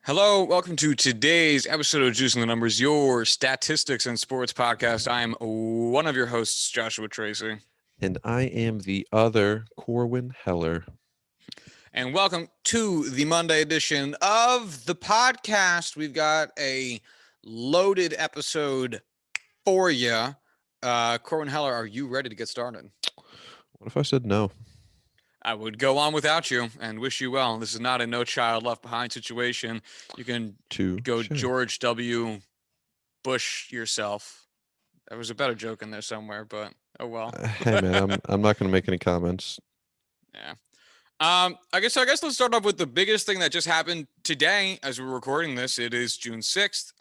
Hello, welcome to today's episode of Juicing the Numbers, your statistics and sports podcast. I'm one of your hosts, Joshua Tracy, And I am the other Corwin Heller. and welcome to the Monday edition of the podcast. We've got a loaded episode for you. Corwin Heller, are you ready to get started? What if I said no? I would go on without you and wish you well. This is not a no child left behind situation. You can go Touche. George W. Bush yourself. There was a better joke in there somewhere, but oh well. Hey man, I'm not going to make any comments. Yeah. I guess let's start off with the biggest thing that just happened today as we're recording this. It is June 6th,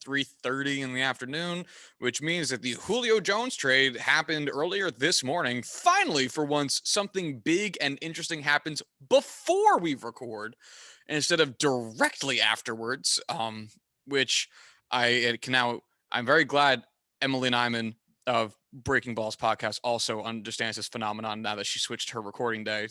3:30 in the afternoon, which means that the Julio Jones trade happened earlier this morning. Finally, for once, something big and interesting happens before we record instead of directly afterwards. Which I can now I'm very glad Emily Nyman of Breaking Balls podcast also understands this phenomenon now that she switched her recording day,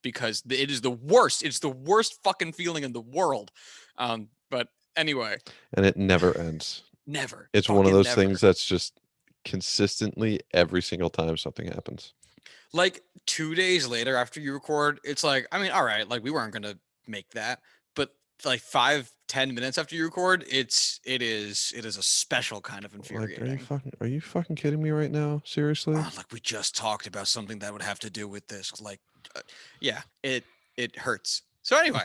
because it is the worst. It's the worst fucking feeling in the world. But anyway, And it never ends. never, It's one of fucking those things never. that's just consistently every single time something happens. Like 2 days later after you record, it's like, I mean, all right, like we weren't gonna make that, but like 5-10 minutes after you record, it is a special kind of Like, infuriating. are you fucking kidding me right now? Seriously? Oh, like we just talked about something that would have to do with this. Like, uh, yeah, it hurts. So anyway,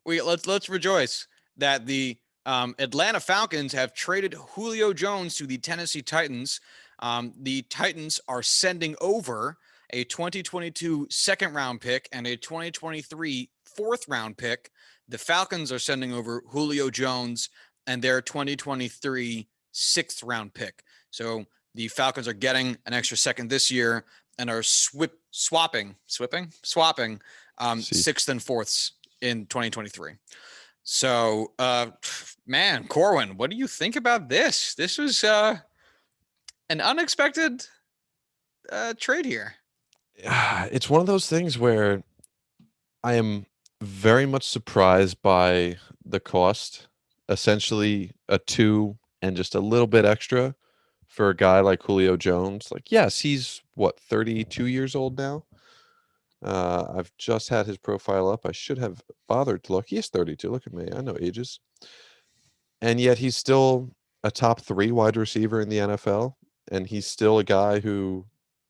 let's rejoice that the Atlanta Falcons have traded Julio Jones to the Tennessee Titans. The Titans are sending over a 2022 second round pick and a 2023 fourth round pick. The Falcons are sending over Julio Jones and their 2023 sixth round pick. So the Falcons are getting an extra second this year and are swapping See. sixth and fourths in 2023. So, man, Corwin, what do you think about this? This was an unexpected trade here. It's one of those things where I am very much surprised by the cost. Essentially, a two and just a little bit extra for a guy like Julio Jones. Like, yes, he's what, 32 years old now? I've just had his profile up. I should have bothered to look. He is 32. Look at me. I know ages. And yet he's still a top three wide receiver in the NFL. And he's still a guy who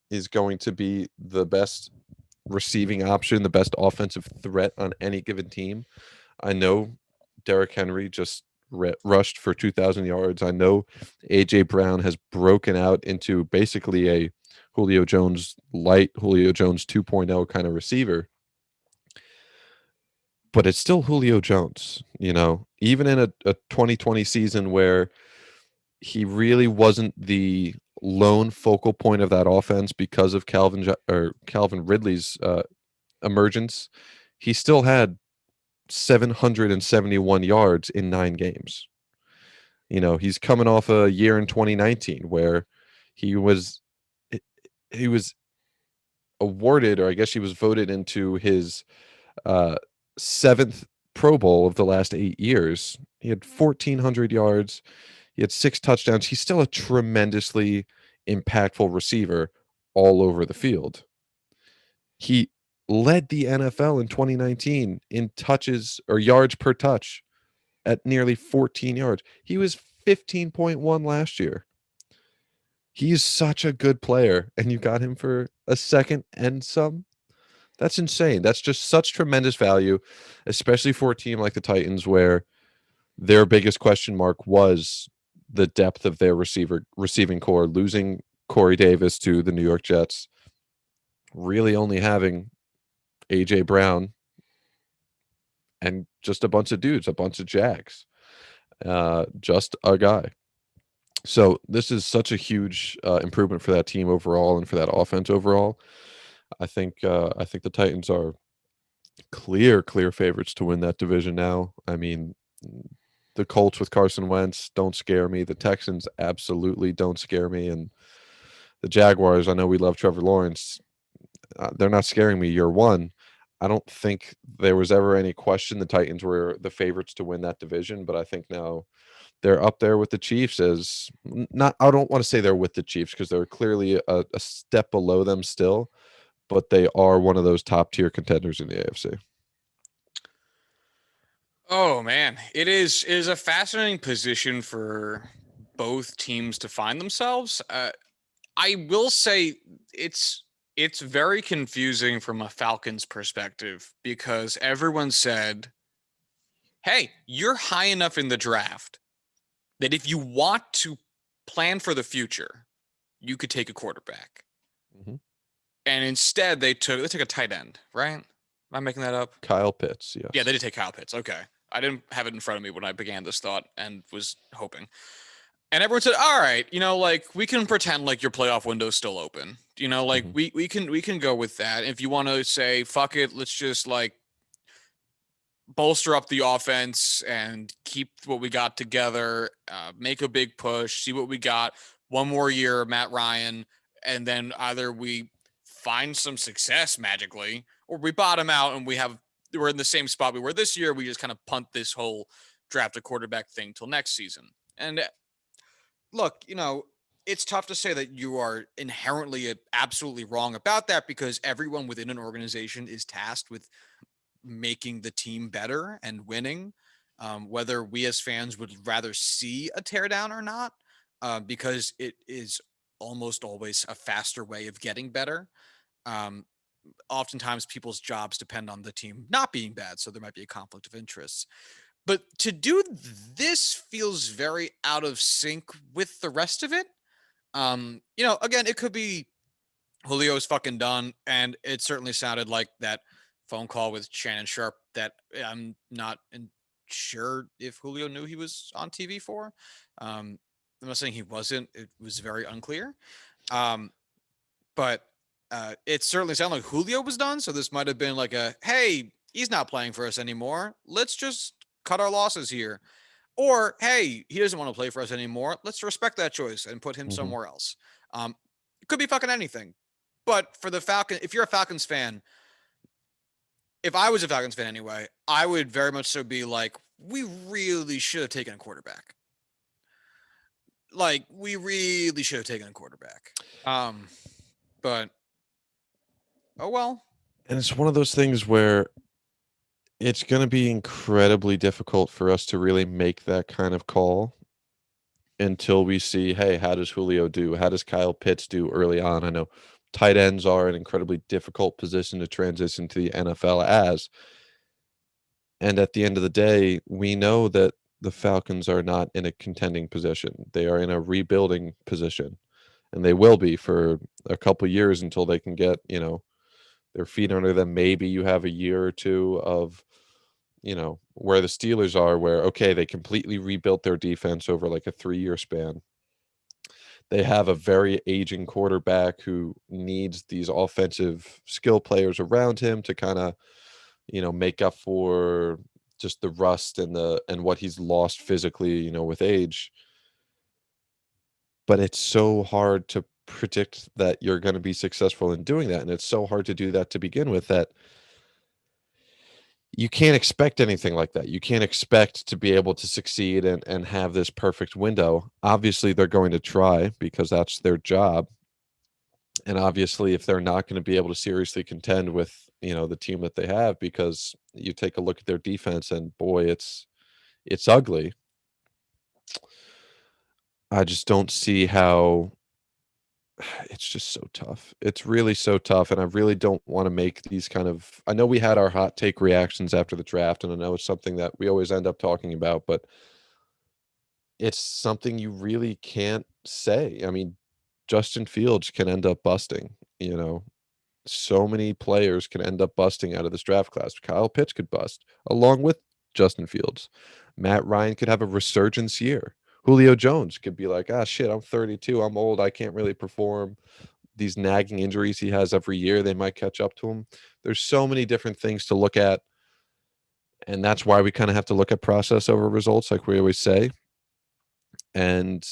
is going to be the best receiving option, the best offensive threat on any given team. I know Derrick Henry just rushed for 2,000 yards. I know A.J. Brown has broken out into basically a Julio Jones light, Julio Jones 2.0 kind of receiver. But it's still Julio Jones, even in a 2020 season where he really wasn't the lone focal point of that offense because of Calvin Ridley's emergence. He still had 771 yards in 9 games. He's coming off a year in 2019 where he was he was awarded, or I guess he was voted into his uh, seventh Pro Bowl of the last 8 years. He had 1,400 yards. He had 6 touchdowns. He's still a tremendously impactful receiver all over the field. He led the NFL in 2019 in touches or yards per touch at nearly 14 yards. He was 15.1 last year. He's such a good player, and you got him for a second and some. That's insane. That's just such tremendous value, especially for a team like the Titans, where their biggest question mark was the depth of their receiving core, losing Corey Davis to the New York Jets, really only having AJ Brown and just a bunch of dudes, a bunch of Jags, just a guy. So this is such a huge improvement for that team overall and for that offense overall. I think the Titans are clear favorites to win that division now. I mean, the Colts with Carson Wentz don't scare me. The Texans absolutely don't scare me, and the Jaguars. I know we love Trevor Lawrence. They're not scaring me year one. I don't think there was ever any question the Titans were the favorites to win that division, but I think now they're up there with the Chiefs as not I don't want to say they're with the Chiefs because they're clearly a step below them still, but they are one of those top tier contenders in the AFC. Oh man, it is a fascinating position for both teams to find themselves. I will say it's it's very confusing from a Falcons perspective because everyone said, "Hey, you're high enough in the draft that if you want to plan for the future, you could take a quarterback." Mhm. And instead, they took a tight end, right? Am I making that up? Kyle Pitts, Yeah, yes. they did take Kyle Pitts. Okay, I didn't have it in front of me when I began this thought and was hoping. And everyone said, "All right, like we can pretend like your playoff window's still open. Like Mhm. we can go with that. If you want to say fuck it, let's just like bolster up the offense and keep what we got together, make a big push, see what we got. One more year, Matt Ryan, and then either we find some success magically, or we bottom out and we're in the same spot we were this year. We just kind of punt this whole draft a quarterback thing till next season." And look, it's tough to say that you are inherently absolutely wrong about that because everyone within an organization is tasked with making the team better and winning. Whether we as fans would rather see a teardown or not, because it is almost always a faster way of getting better. Um, Oftentimes, people's jobs depend on the team not being bad, so there might be a conflict of interests. But to do this feels very out of sync with the rest of it. Again, it could be Julio's fucking done, and it certainly sounded like that phone call with Shannon Sharp that I'm not sure if Julio knew he was on TV for. I'm not saying he wasn't; it was very unclear. Um, but it certainly sounded like Julio was done. So this might have been like a, hey, he's not playing for us anymore. Let's just cut our losses here. Or, hey, he doesn't want to play for us anymore. Let's respect that choice and put him Mhm. somewhere else. It could be fucking anything. But for the Falcon, if you're a Falcons fan, if I was a Falcons fan anyway, I would very much so be like, we really should have taken a quarterback. Like, we really should have taken a quarterback. Um, but oh well. And it's one of those things where it's gonna be incredibly difficult for us to really make that kind of call until we see, hey, how does Julio do? How does Kyle Pitts do early on? I know tight ends are an incredibly difficult position to transition to the NFL as. And at the end of the day, we know that the Falcons are not in a contending position. They are in a rebuilding position, and they will be for a couple years until they can get, their feet under them. Maybe you have a year or two of, where the Steelers are, where, okay, they completely rebuilt their defense over like a 3-year span. They have a very aging quarterback who needs these offensive skill players around him to kind of, make up for just the rust and what he's lost physically, with age. But it's so hard to predict that you're going to be successful in doing that. And it's so hard to do that to begin with that you can't expect anything like that. You can't expect to be able to succeed and have this perfect window. Obviously, they're going to try because that's their job. And obviously, if they're not going to be able to seriously contend with, the team that they have, because you take a look at their defense and boy, it's ugly. I just don't see how it's just so tough. It's really so tough, and I really don't wanna make these kind of I know we had our hot take reactions after the draft, and I know it's something that we always end up talking about, but it's something you really can't say. I mean, Justin Fields can end up busting, you know? So many players can end up busting out of this draft class. Kyle Pitts could bust along with Justin Fields. Matt Ryan could have a resurgence year. Julio Jones could be like, "Ah, shit, I'm 32, I'm old, I can't really perform." These nagging injuries he has every year, they might catch up to him. There's so many different things to look at, and that's why we kinda have to look at process over results like we always say, and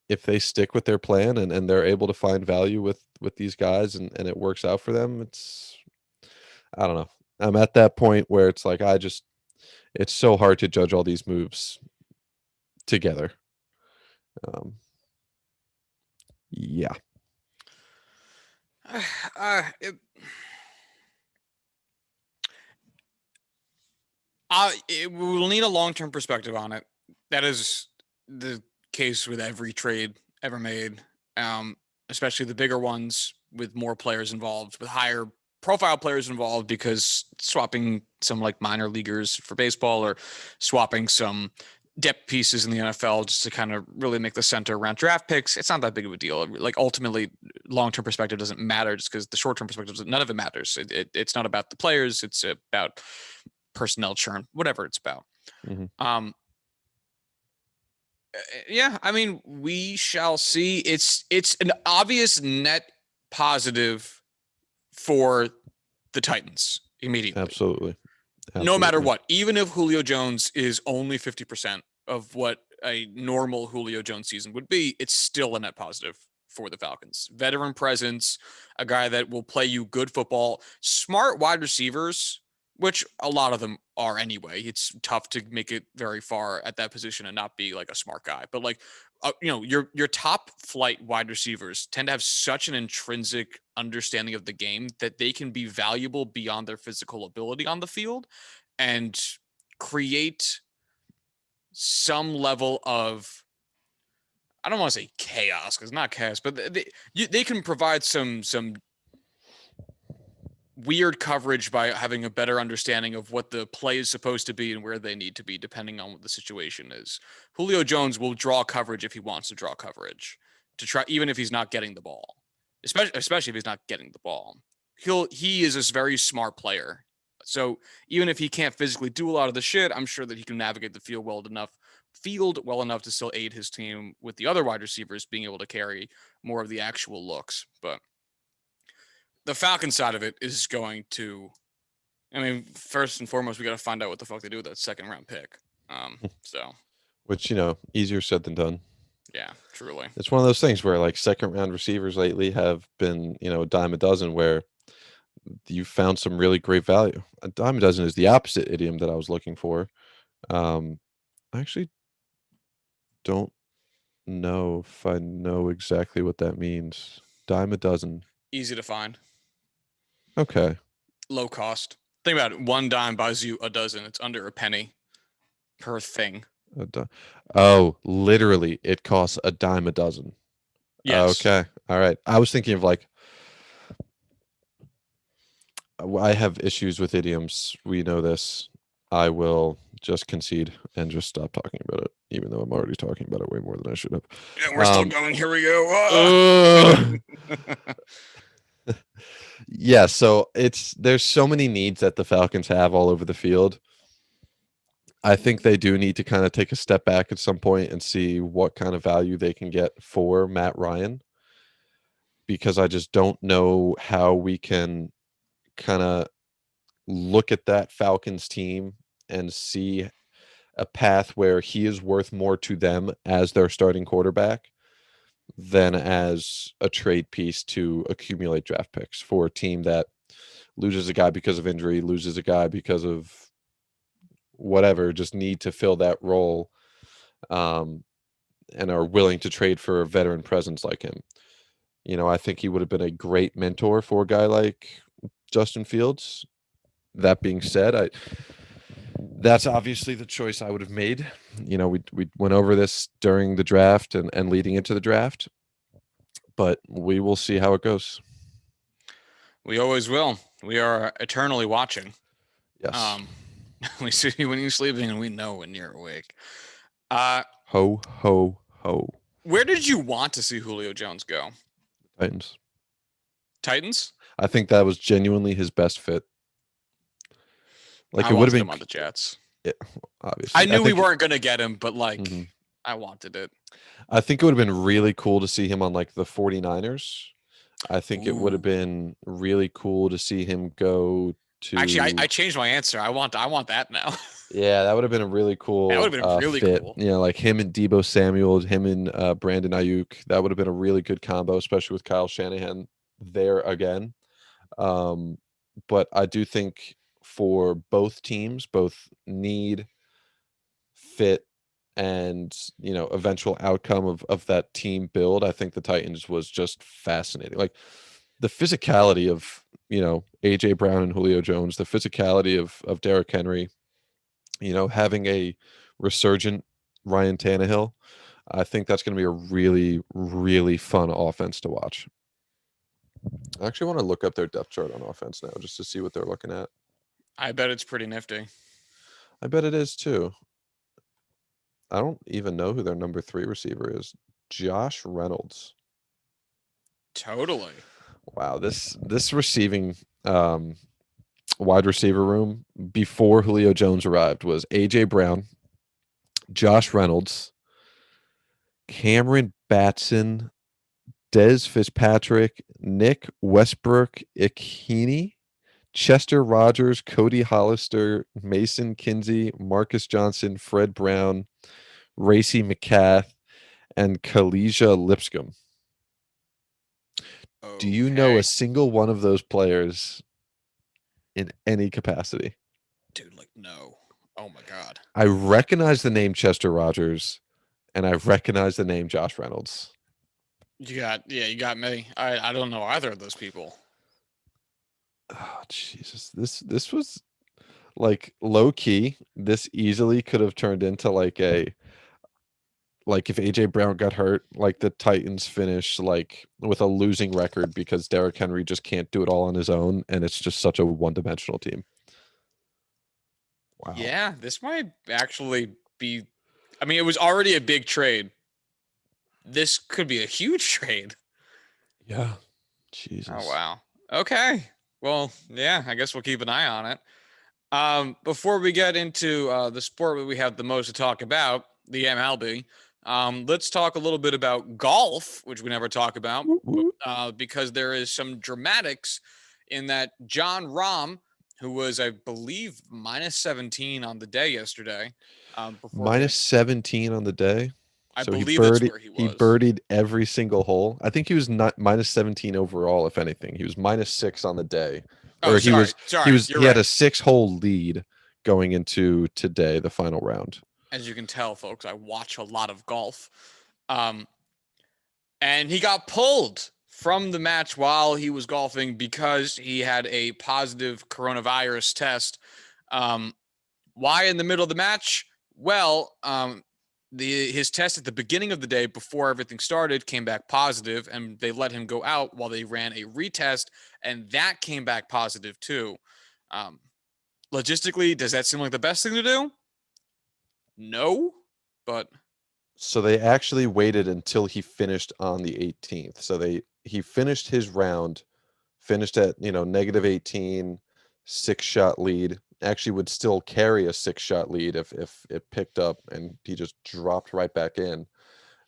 if they stick with their plan and they're able to find value with these guys and it works out for them, it's I don't know. I'm at that point where it's like it's so hard to judge all these moves together. Um, yeah, It, we'll need a long-term perspective on it. That is the case with every trade ever made, um, especially the bigger ones with more players involved, with higher profile players involved, because swapping some like minor leaguers for baseball or swapping some depth pieces in the NFL just to kind of really make the center around draft picks, it's not that big of a deal. Like ultimately, long-term perspective doesn't matter just because the short-term perspective, none of it matters. It's not about the players. It's about personnel churn, whatever it's about. hmm Um, yeah, I mean, we shall see. It's an obvious net positive for the Titans immediately. absolutely, No matter absolutely, what, even if Julio Jones is only 50% of what a normal Julio Jones season would be, it's still a net positive for the Falcons. Veteran presence, a guy that will play you good football, smart wide receivers, which a lot of them are anyway. It's tough to make it very far at that position and not be like a smart guy. But like, your top flight wide receivers tend to have such an intrinsic understanding of the game that they can be valuable beyond their physical ability on the field and create some level of, I don't want to say chaos because not chaos, but they can provide some weird coverage by having a better understanding of what the play is supposed to be and where they need to be depending on what the situation is. Julio Jones will draw coverage if he wants to draw coverage to try, even if he's not getting the ball, especially if he's not getting the ball. He is a very smart player. So even if he can't physically do a lot of the shit, I'm sure that he can navigate the field well enough to still aid his team with the other wide receivers being able to carry more of the actual looks. But the Falcon side of it is going to, I mean, first and foremost, we got to find out what the fuck they do with that second round pick. So which easier said than done. yeah, truly. It's one of those things where like second round receivers lately have been a dime a dozen where you found some really great value. A dime a dozen is the opposite idiom that I was looking for. I actually don't know if I know exactly what that means. Dime a dozen. Easy to find, Okay. low cost. Think about it. One dime buys you a dozen. It's under a penny per thing. A di- oh, literally, it costs a dime a dozen. Yes. Okay. All right. I was thinking of like I have issues with idioms. We know this. I will just concede and just stop talking about it, even though I'm already talking about it way more than I should have. Yeah, we're still going. Here we go. Ugh. Yeah, so there's so many needs that the Falcons have all over the field. I think they do need to kind of take a step back at some point and see what kind of value they can get for Matt Ryan, because I just don't know how we can kind of look at that Falcons team and see a path where he is worth more to them as their starting quarterback than as a trade piece to accumulate draft picks for a team that loses a guy because of injury, loses a guy because of whatever, just need to fill that role, um, and are willing to trade for a veteran presence like him. I think he would have been a great mentor for a guy like Justin Fields. That being said, that's obviously the choice I would have made. We went over this during the draft and leading into the draft, but we will see how it goes. We always will. We are eternally watching. Yes. Um, we see you when you're sleeping, and we know when you're awake. Uh, Ho, ho, ho. where did you want to see Julio Jones go? Titans. Titans? I think that was genuinely his best fit. Like I it would have wanted been, him on the Jets. yeah, I obviously. knew we weren't going to get him, but Mhm. I wanted it. I think it would have been really cool to see him on like the 49ers. I think it would have Ooh. been really cool to see him go Actually, I to. changed my answer. I want that now. Yeah, that would have been a really That cool would have been really fit. cool. Like him and Debo Samuel, him and Brandon Ayuk. That would have been a really good combo, especially with Kyle Shanahan there again. Um, but I do think for both teams, both need, fit, and eventual outcome of that team build. I think the Titans was just fascinating. Like the physicality of AJ Brown and Julio Jones, the physicality of Derrick Henry, having a resurgent Ryan Tannehill. I think that's going to be a really, really fun offense to watch. I actually want to look up their depth chart on offense now just to see what they're looking at. I bet it's pretty nifty. I bet it is too. I don't even know who their number 3 receiver is. Josh Reynolds. Totally. Wow, this receiving wide receiver room before Julio Jones arrived was AJ Brown, Josh Reynolds, Cameron Batson, Dez Fitzpatrick, Nick Westbrook-Ikhine, Chester Rogers, Cody Hollister, Mason Kinsey, Marcus Johnson, Fred Brown, Racy McCath, and Kalisha Lipscomb. Do you know a Okay. single one of those players in any capacity? Dude, like, no. Oh my God. I recognize the name Chester Rogers, and I recognize the name Josh Reynolds. You got me. I don't know either of those people. Oh, Jesus. This was like low key. This easily could have turned into like if AJ Brown got hurt, like the Titans finish like with a losing record because Derrick Henry just can't do it all on his own, and it's just such a one-dimensional team. Wow. Yeah, this might actually be. I mean, it was already a big trade. This could be a huge trade. Yeah. Oh Jesus. wow. Okay. Well, yeah. I guess we'll keep an eye on it. Before we get into the sport that we have the most to talk about, the MLB, let's talk a little bit about golf, which we never talk about, Woot woot. because there is some dramatics in that Jon Rahm, who was, I believe, minus 17 on the day yesterday, before Minus getting, 17 on the day. I So he believe that's birdied where he he was. birdied every single hole. I think he was not minus 17 overall, if anything. He was minus 6 on the day. Oh, Or sorry, sorry, you're he had a right. 6-hole lead going into today, the final round. As you can tell, folks, I watch a lot of golf. Um, and he got pulled from the match while he was golfing because he had a positive coronavirus test. Um, why in the middle of the match? Well, his test at the beginning of the day before everything started came back positive, and they let him go out while they ran a retest, and that came back positive too. Um, Logistically, does that seem like the best thing to do? No, but So they actually waited until he finished on the 18th. So he finished his round, finished at, negative 18, 6-shot lead. Actually would still carry a 6-shot lead if it picked up, and he just dropped right back in.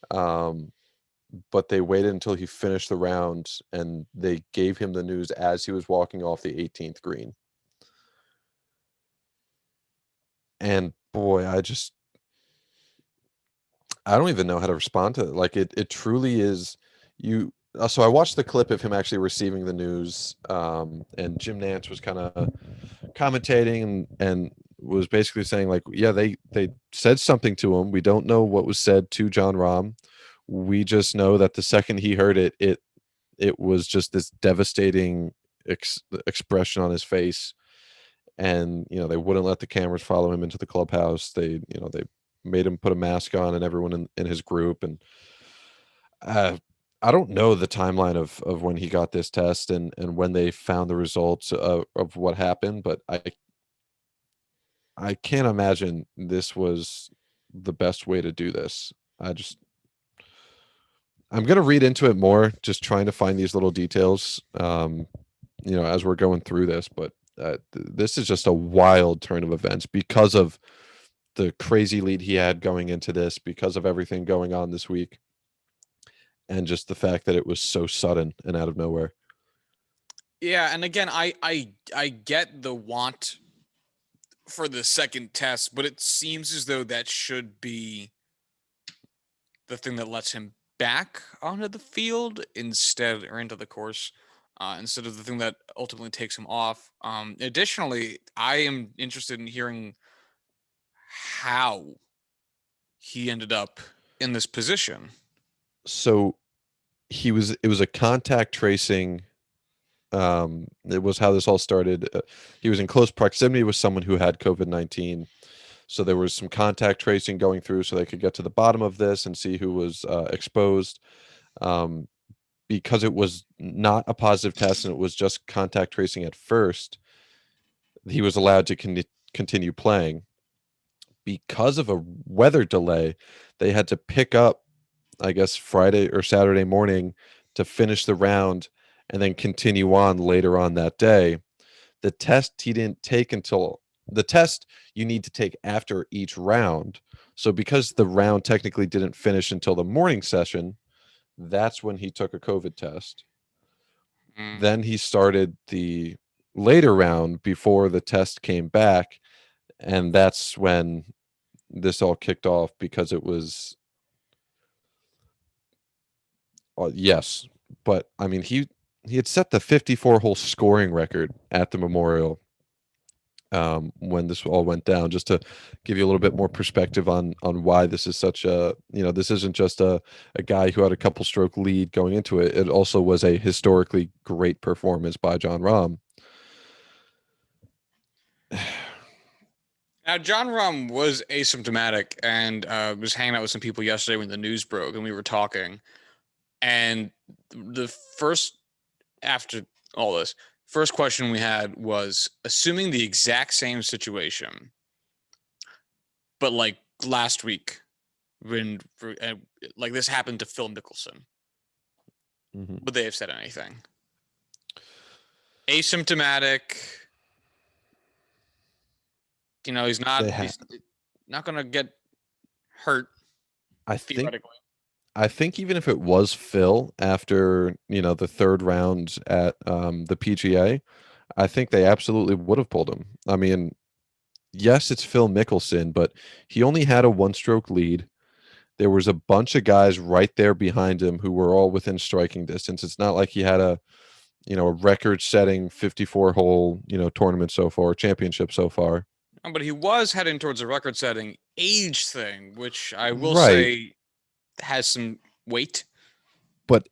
Um, but they waited until he finished the round, and they gave him the news as he was walking off the 18th green. And boy, I don't even know how to respond to it. Like it truly is you. So I watched the clip of him actually receiving the news, and Jim Nantz was kind of commentating and was basically saying like, yeah, they said something to him. We don't know what was said to Jon Rahm. We just know that the second he heard it, it was just this devastating expression on his face, and they wouldn't let the cameras follow him into the clubhouse. They made him put a mask on, and everyone in his group. And uh, I don't know the timeline of when he got this test and when they found the results of what happened, but I can't imagine this was the best way to do this. I'm gonna read into it more, just trying to find these little details, as we're going through this. But this is just a wild turn of events because of the crazy lead he had going into this, because of everything going on this week, and just the fact that it was so sudden and out of nowhere. yeah. And again, I get the want for the second test, but it seems as though that should be the thing that lets him back onto the field instead or into the course. instead of the thing that ultimately takes him off. Additionally, I am interested in hearing how he ended up in this position. So it was a contact tracing. It was how this all started. He was in close proximity with someone who had COVID-19. So there was some contact tracing going through so they could get to the bottom of this and see who was exposed. Um, because it was not a positive test and it was just contact tracing at first, he was allowed to continue playing. Because of a weather delay, they had to pick up, I guess, Friday or Saturday morning to finish the round and then continue on later on that day. The test he didn't take until the test you need to take after each round. So because the round technically didn't finish until the morning session, that's when he took a COVID test. Mm. Then he started the later round before the test came back, and that's when this all kicked off because it was yes, but I mean he had set the 54 hole scoring record at the Memorial when this all went down. Just to give you a little bit more perspective on why this is such a this isn't just a guy who had a couple stroke lead going into it. It also was a historically great performance by Jon Rahm. Now, Jon Rahm was asymptomatic and was hanging out with some people yesterday when the news broke, and we were talking. And the first, after all this, first question we had was assuming the exact same situation, but like last week when like this happened to Phil Mickelson, Mhm. would they have said anything? Asymptomatic, he's not They ha- he's not gonna get hurt I think theoretically. I think even if it was Phil after, the third round at the PGA, I think they absolutely would have pulled him. I mean, yes, it's Phil Mickelson, but he only had a one-stroke lead. There was a bunch of guys right there behind him who were all within striking distance. It's not like he had a record-setting 54 hole, tournament so far, championship so far. But he was heading towards a record-setting age thing, which I will Right. say has some weight. But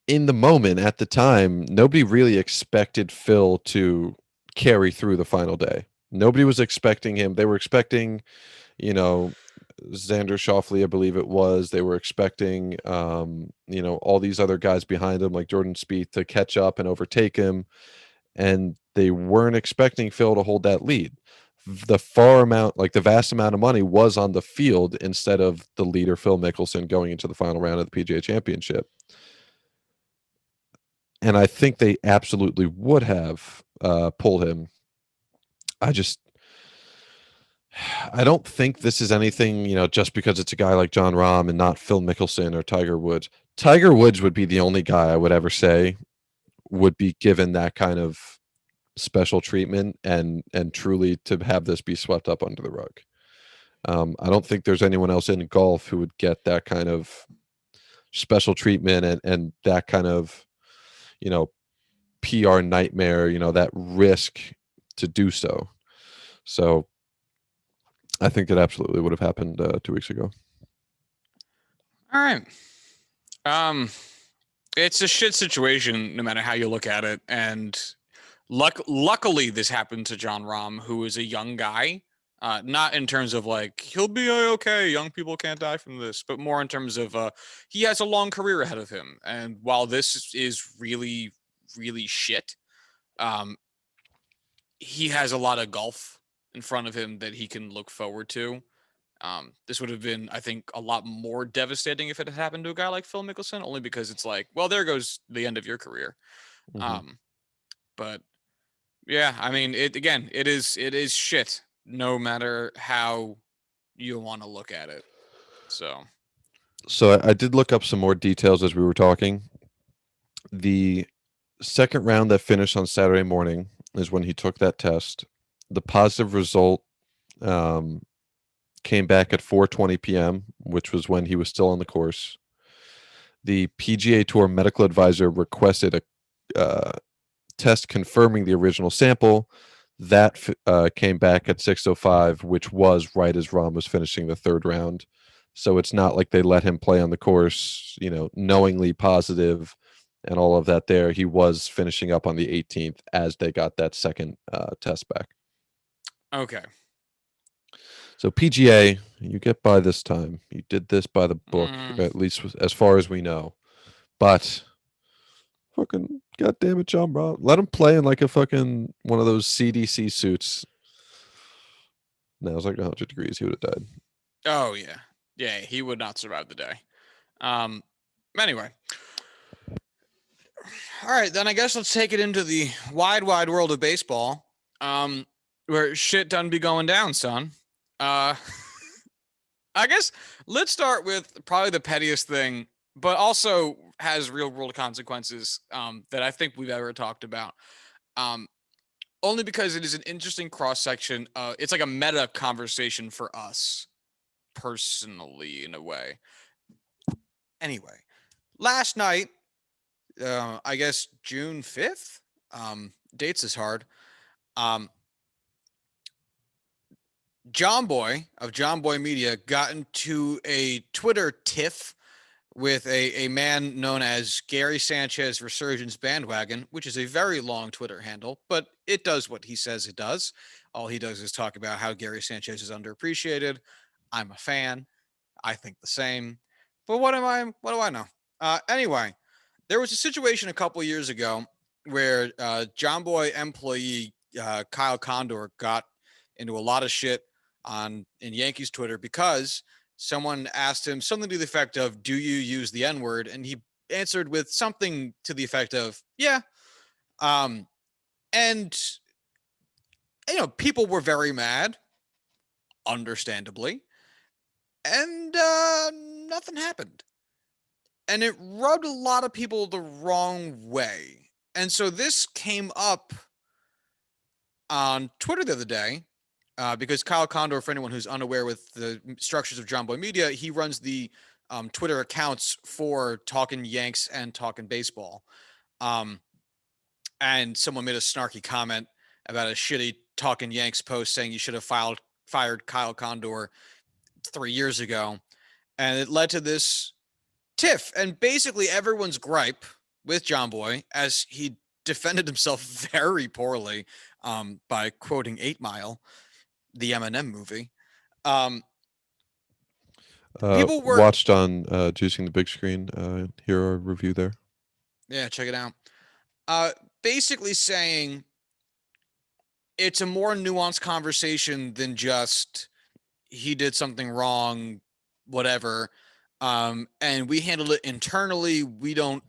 in the moment at the time, nobody really expected Phil to carry through the final day. Nobody was expecting him. They were expecting, you know, Xander Schauffele, I believe it was. They were expecting, all these other guys behind him, like Jordan Spieth, to catch up and overtake him, and they weren't expecting Phil to hold that lead. The vast amount of money was on the field instead of the leader Phil Mickelson going into the final round of the PGA Championship. And I think they absolutely would have pulled him. I just I don't think this is anything, just because it's a guy like Jon Rahm and not Phil Mickelson or Tiger Woods. Tiger Woods would be the only guy I would ever say would be given that kind of special treatment and truly to have this be swept up under the rug. I don't think there's anyone else in golf who would get that kind of special treatment and that kind of, you know, PR nightmare, that risk to do so. So I think it absolutely would have happened 2 weeks ago. All right. Um, it's a shit situation no matter how you look at it, and luckily this happened to Jon Rahm, who is a young guy. Not in terms of like he'll be okay, young people can't die from this, but more in terms of he has a long career ahead of him, and while this is really really shit, um, he has a lot of golf in front of him that he can look forward to. This would have been, I think, a lot more devastating if it had happened to a guy like Phil Mickelson, only because it's like, well, there goes the end of your career. Mhm. Um, but yeah, I mean, it is shit, no matter how you want to look at it. So, So I did look up some more details as we were talking. The second round that finished on Saturday morning is when he took that test. The positive result um, came back at 4:20 p.m., which was when he was still on the course. The PGA Tour medical advisor requested a uh, test confirming the original sample. That came back at 6:05, which was right as Rahm was finishing the third round. So it's not like they let him play on the course, knowingly positive and all of that there. He was finishing up on the 18th as they got that second test back. Okay. So PGA, you get by this time. You did this by the book, Mm, at least as far as we know. But fucking goddamn it, Jon Rahm, let him play in like a fucking one of those CDC suits. Now it was like 100 degrees. He would have died. oh yeah. Yeah, he would not survive the day. Um anyway. All right, then I guess let's take it into the wide, wide world of baseball. Where shit done be going down, son. Uh I guess let's start with probably the pettiest thing, but also has real world consequences that I think we've ever talked about. Um, only because it is an interesting cross section. It's like a meta conversation for us personally, in a way. Anyway, last night, I guess June 5th, dates is hard. Um, John Boy of John Boy Media got into a Twitter tiff with a man known as Gary Sanchez Resurgence Bandwagon, which is a very long Twitter handle, but it does what he says it does. All he does is talk about how Gary Sanchez is underappreciated. I'm a fan. I think the same. But what am I? What do I know? Anyway, there was a situation a couple years ago where John Boy employee Kyle Condor got into a lot of shit on in Yankees Twitter because someone asked him something to the effect of, "Do you use the N word?" And he answered with something to the effect of, "Yeah." Um, and people were very mad, understandably, and nothing happened. And it rubbed a lot of people the wrong way. And so this came up on Twitter the other day because Kyle Condor, for anyone who's unaware with the structures of John Boy Media, he runs the Twitter accounts for Talking Yanks and Talking Baseball. Um, and someone made a snarky comment about a shitty Talking Yanks post saying you should have fired Kyle Condor 3 years ago. And it led to this tiff. And basically everyone's gripe with John Boy, as he defended himself very poorly by quoting 8 Mile, the Eminem movie. Um, People were, Watched on Juicing the Big Screen. Here our review there. yeah, check it out. Uh, Basically saying it's a more nuanced conversation than just he did something wrong, whatever. And we handled it internally. We don't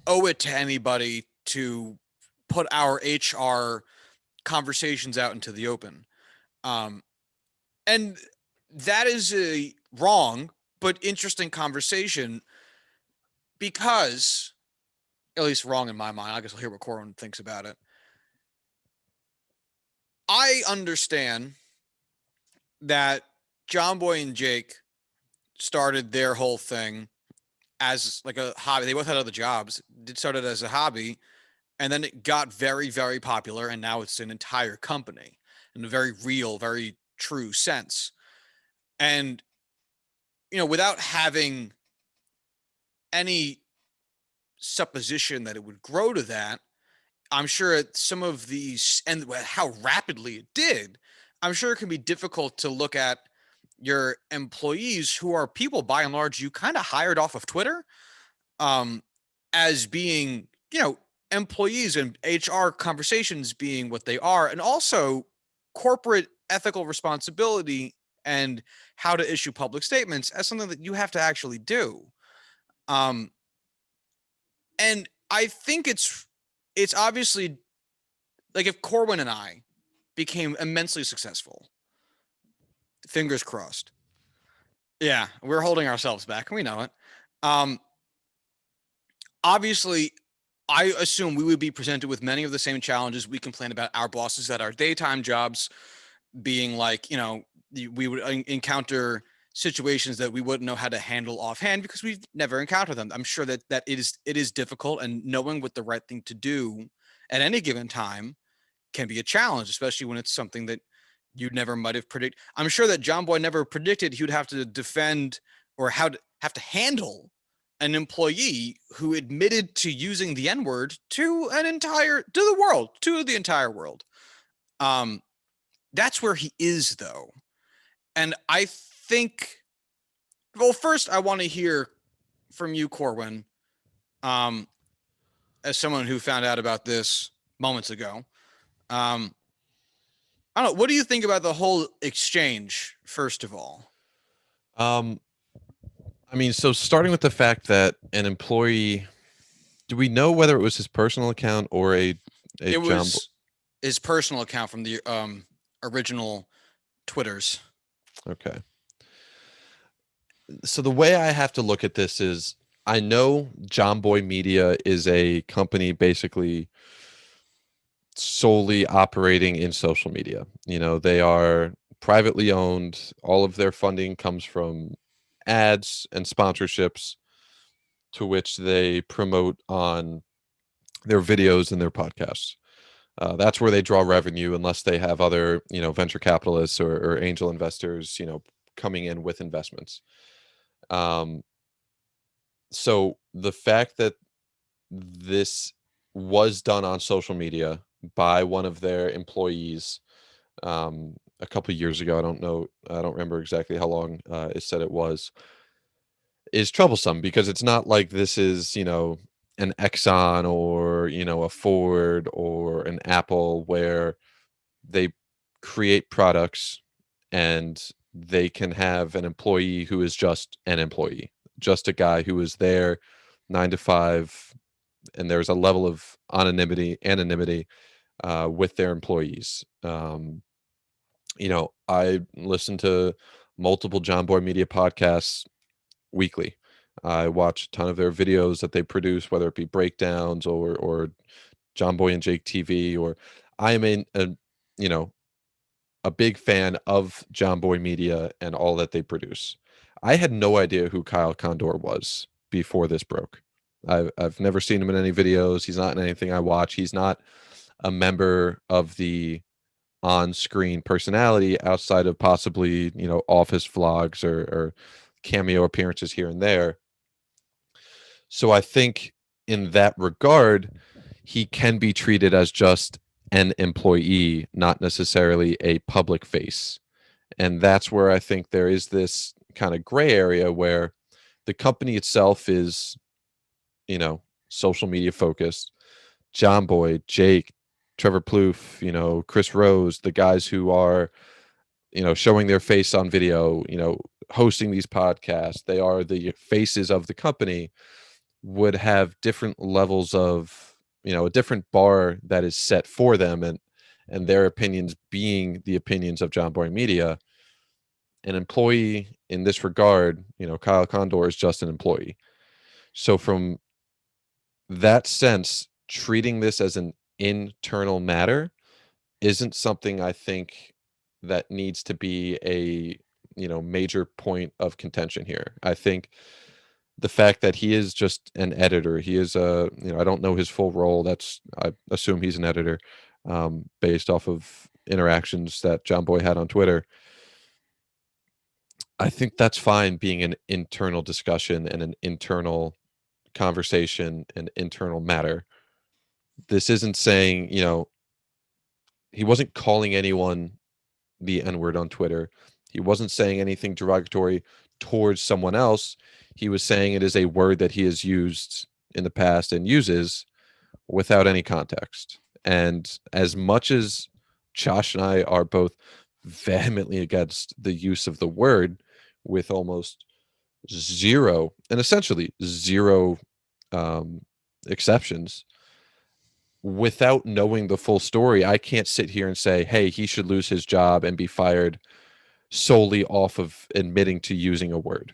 owe it to anybody to put our HR conversations out into the open. Um, and that is a wrong but interesting conversation because, at least wrong in my mind, I guess I'll hear what Corwin thinks about it. I understand that John Boy and Jake started their whole thing as like a hobby. They both had other jobs. It started as a hobby, and then it got very, very popular, and now it's an entire company in a very real, very true sense. And without having any supposition that it would grow to that, I'm sure some of these and how rapidly it did, I'm sure it can be difficult to look at your employees who are people by and large you kind of hired off of Twitter um, as being, employees and HR conversations being what they are, and also corporate ethical responsibility and how to issue public statements as something that you have to actually do. Um, and I think it's obviously like if Corwin and I became immensely successful, fingers crossed. Yeah, we're holding ourselves back, and we know it. Um, Obviously, I assume we would be presented with many of the same challenges we complain about our bosses at our daytime jobs, being like, we would encounter situations that we wouldn't know how to handle offhand because we've never encountered them. I'm sure that it is difficult, and knowing what the right thing to do at any given time can be a challenge, especially when it's something that you never might have predicted. I'm sure that John Boy never predicted he would have to defend or have to handle an employee who admitted to using the N-word to the entire world. Um, that's where he is, though. And I think, well, first I want to hear from you, Corwin, um, as someone who found out about this moments ago. Um, I don't know. What do you think about the whole exchange, first of all? Um, I mean, so starting with the fact that an employee, do we know whether it was his personal account or a It John? was his personal account from the original Twitters. Okay. So the way I have to look at this is I know John Boy Media is a company basically solely operating in social media. You know, they are privately owned. All of their funding comes from ads and sponsorships to which they promote on their videos and their podcasts. That's where they draw revenue, unless they have other, venture capitalists or angel investors, coming in with investments. Um, so the fact that this was done on social media by one of their employees a couple of years ago, I don't remember exactly how long it said it was, is troublesome because it's not like this is, an Exxon or, a Ford or an Apple where they create products and they can have an employee who is just an employee, just a guy who is there 9 to 5, and there's a level of anonymity with their employees. I listen to multiple John Boy Media podcasts weekly. I watch a ton of their videos that they produce, whether it be breakdowns or John Boy and Jake TV, or I am you know, a big fan of John Boy Media and all that they produce. I had no idea who Kyle Condor was before this broke. I've never seen him in any videos. He's not in anything I watch. He's not a member of the on-screen personality outside of possibly, office vlogs or cameo appearances here and there. So I think in that regard, he can be treated as just an employee, not necessarily a public face. And that's where I think there is this kind of gray area where the company itself is, social media focused. John Boy, Jake, Trevor Plouffe, Chris Rose, the guys who are, showing their face on video, hosting these podcasts, they are the faces of the company, would have different levels of, a different bar that is set for them, and their opinions being the opinions of John Boy Media. An employee in this regard, Kyle Condor is just an employee. So from that sense, treating this as an internal matter isn't something I think that needs to be a, major point of contention here. I think the fact that he is just an editor, he is a, I don't know his full role. I assume he's an editor, based off of interactions that John Boy had on Twitter. I think that's fine being an internal discussion and an internal conversation and internal matter. This isn't saying, he wasn't calling anyone the N word on Twitter. He wasn't saying anything derogatory towards someone else. He was saying it is a word that he has used in the past and uses without any context. And as much as Josh and I are both vehemently against the use of the word with almost zero and essentially zero um, exceptions, without knowing the full story, I can't sit here and say, hey, he should lose his job and be fired solely off of admitting to using a word.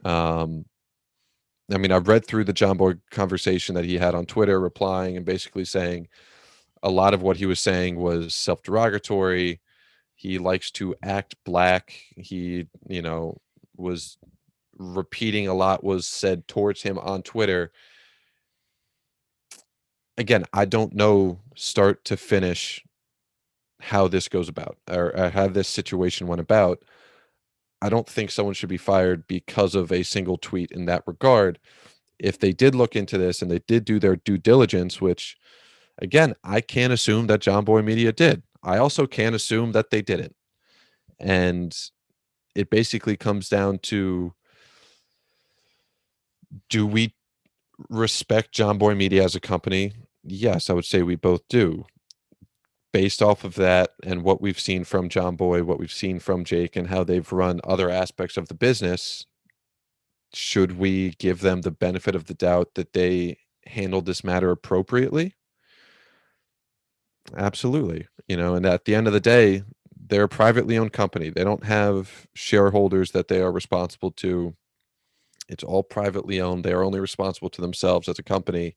Um, I mean, I've read through the John Boy conversation that he had on Twitter, replying and basically saying a lot of what he was saying was self derogatory. He likes to act black. He, was repeating a lot was said towards him on Twitter. Again, I don't know start to finish how this goes about, or how this situation went about. I don't think someone should be fired because of a single tweet in that regard. If they did look into this and they did do their due diligence, which again, I can't assume that John Boy Media did. I also can't assume that they didn't. And it basically comes down to, do we respect John Boy Media as a company? Yes, I would say we both do. Based off of that and what we've seen from John Boy, what we've seen from Jake, and how they've run other aspects of the business, should we give them the benefit of the doubt that they handled this matter appropriately? Absolutely. And at the end of the day, they're a privately owned company. They don't have shareholders that they are responsible to. It's all privately owned. They are only responsible to themselves as a company.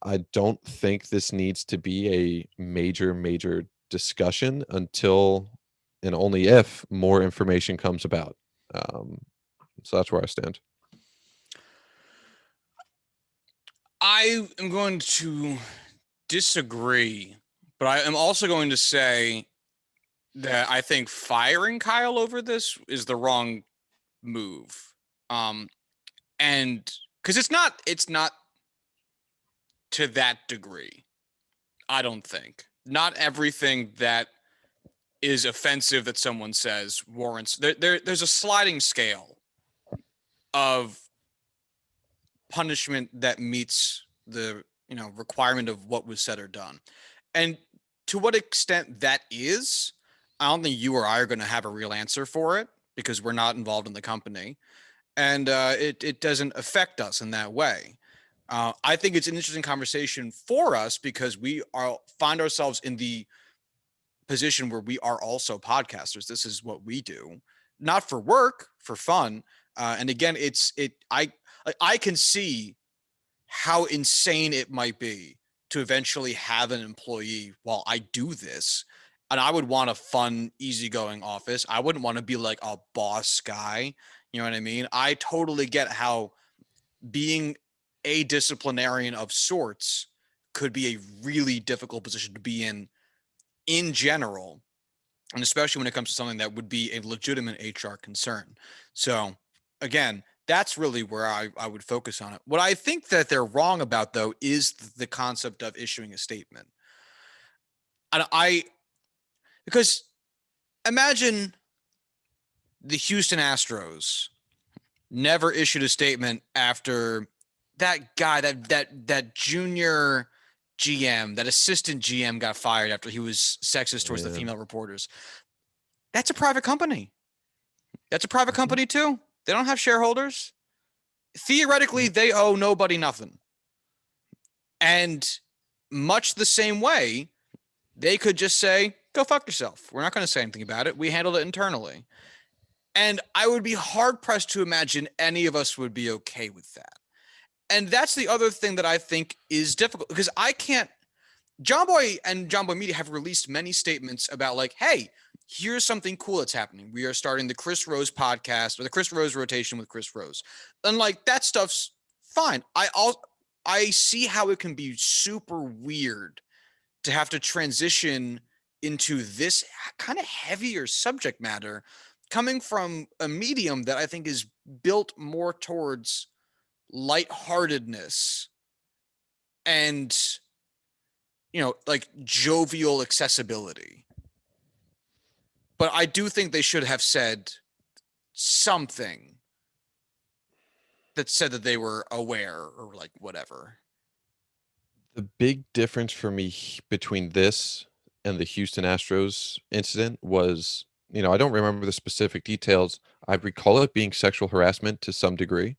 I don't think this needs to be a major, major discussion until and only if more information comes about. Um, so that's where I stand. I am going to disagree, but I am also going to say that I think firing Kyle over this is the wrong move. And because it's not to that degree. I don't think. Not everything that is offensive that someone says warrants. There's a sliding scale of punishment that meets the requirement of what was said or done, and to what extent that is, I don't think you or I are going to have a real answer for it because we're not involved in the company, and it doesn't affect us in that way. I think it's an interesting conversation for us because we find ourselves in the position where we are also podcasters. This is what we do, not for work, for fun. And again, I can see how insane it might be to eventually have an employee while I do this. And I would want a fun, easygoing office. I wouldn't want to be like a boss guy. You know what I mean? I totally get how being a disciplinarian of sorts could be a really difficult position to be in general, and especially when it comes to something that would be a legitimate HR concern. So again, that's really where I would focus on it. What I think that they're wrong about, though, is the concept of issuing a statement. And because imagine the Houston Astros never issued a statement after that guy, that junior GM, that assistant GM got fired after he was sexist towards the female reporters. That's a private company. That's a private company too. They don't have shareholders. Theoretically, they owe nobody nothing. And much the same way, they could just say, go fuck yourself. We're not going to say anything about it. We handled it internally. And I would be hard pressed to imagine any of us would be okay with that. And that's the other thing that I think is difficult because I can't. John Boy and John Boy Media have released many statements about like, hey, here's something cool that's happening. We are starting the Chris Rose podcast or the Chris Rose rotation with Chris Rose. And like that stuff's fine. I see how it can be super weird to have to transition into this kind of heavier subject matter coming from a medium that I think is built more towards lightheartedness and like jovial accessibility. But I do think they should have said something that said that they were aware or like whatever. The big difference for me between this and the Houston Astros incident was, I don't remember the specific details. I recall it being sexual harassment to some degree.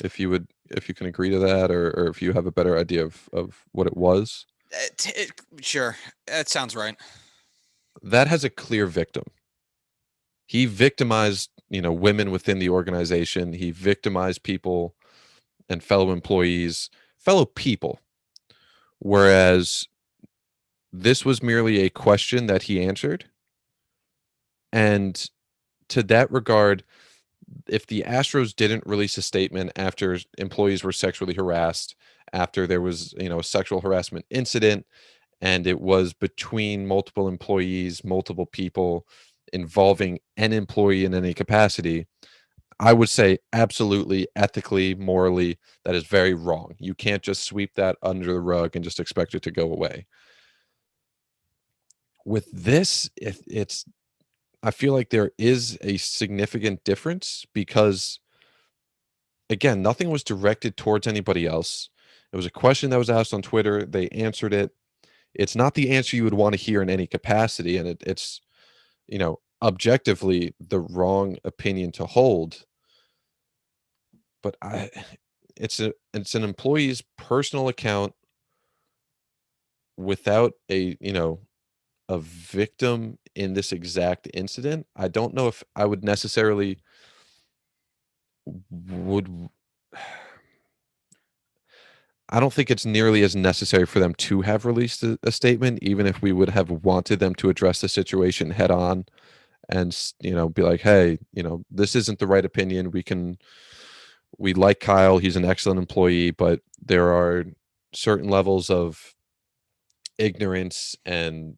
If you can agree to that, or if you have a better idea of what it was. Sure, that sounds right. That has a clear victim. He victimized, women within the organization. He victimized people and fellow employees, fellow people. Whereas this was merely a question that he answered. And to that regard, if the Astros didn't release a statement after employees were sexually harassed, after there was, a sexual harassment incident, and it was between multiple employees, multiple people involving an employee in any capacity, I would say absolutely, ethically, morally, that is very wrong. You can't just sweep that under the rug and just expect it to go away. With this, it's I feel like there is a significant difference because, again, nothing was directed towards anybody else. It was a question that was asked on Twitter. They answered it. It's not the answer you would want to hear in any capacity, and it's objectively the wrong opinion to hold. But it's an employee's personal account without a victim in this exact incident. I don't know if I would necessarily would I don't think it's nearly as necessary for them to have released a statement, even if we would have wanted them to address the situation head on and be like, hey, this isn't the right opinion. We like Kyle, he's an excellent employee, but there are certain levels of ignorance and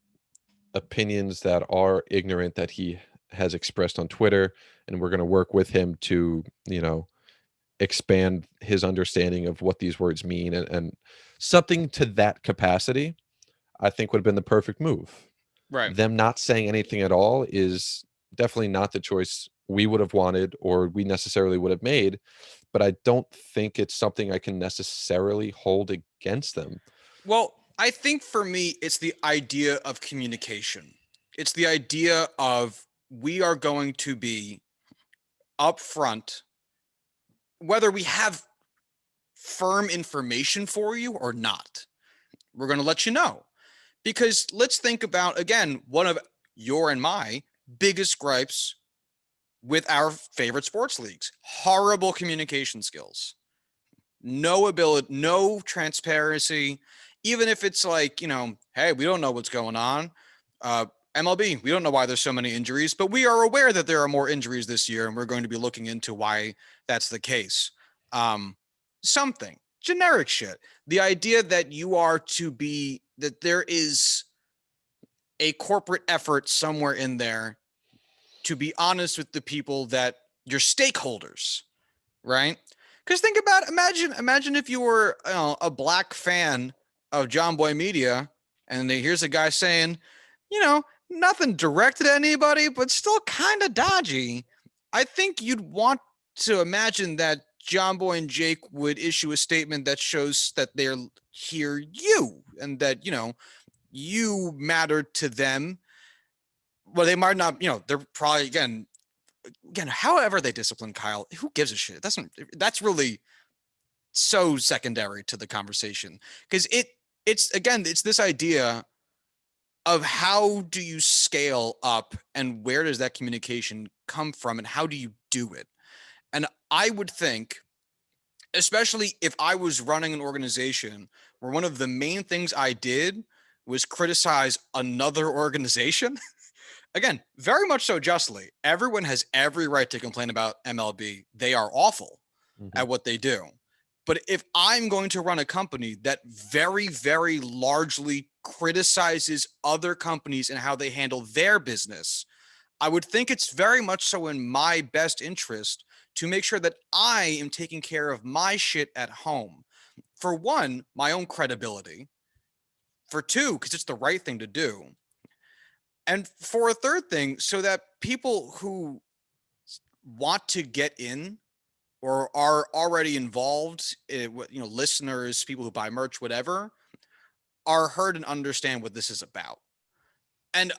opinions that are ignorant that he has expressed on Twitter, and we're going to work with him to expand his understanding of what these words mean, and something to that capacity. I think would have been the perfect move. Right. Them not saying anything at all is definitely not the choice we would have wanted or we necessarily would have made, but I don't think it's something I can necessarily hold against them. Well, I think for me, it's the idea of communication. It's the idea of we are going to be upfront, whether we have firm information for you or not. We're going to let you know. Because let's think about, again, one of your and my biggest gripes with our favorite sports leagues: horrible communication skills, no ability, no transparency. Even if it's like, hey, we don't know what's going on. MLB, we don't know why there's so many injuries, but we are aware that there are more injuries this year, and we're going to be looking into why that's the case. Something generic shit. The idea that that there is a corporate effort somewhere in there to be honest with the people that your stakeholders, right? Because think about, imagine if you were a black fan of John Boy Media, and here's a guy saying, nothing directed at anybody, but still kind of dodgy. I think you'd want to imagine that John Boy and Jake would issue a statement that shows that they're hear you and that you matter to them. Well, they might not. They're probably again, however they discipline Kyle, who gives a shit? That's really so secondary to the conversation, because it's this idea of how do you scale up and where does that communication come from and how do you do it? And I would think, especially if I was running an organization where one of the main things I did was criticize another organization. Again, very much so justly. Everyone has every right to complain about MLB. They are awful at what they do. But if I'm going to run a company that very, very largely criticizes other companies and how they handle their business, I would think it's very much so in my best interest to make sure that I am taking care of my shit at home. For one, my own credibility. For two, because it's the right thing to do. And for a third thing, so that people who want to get in or are already involved, listeners, people who buy merch, whatever, are heard and understand what this is about. And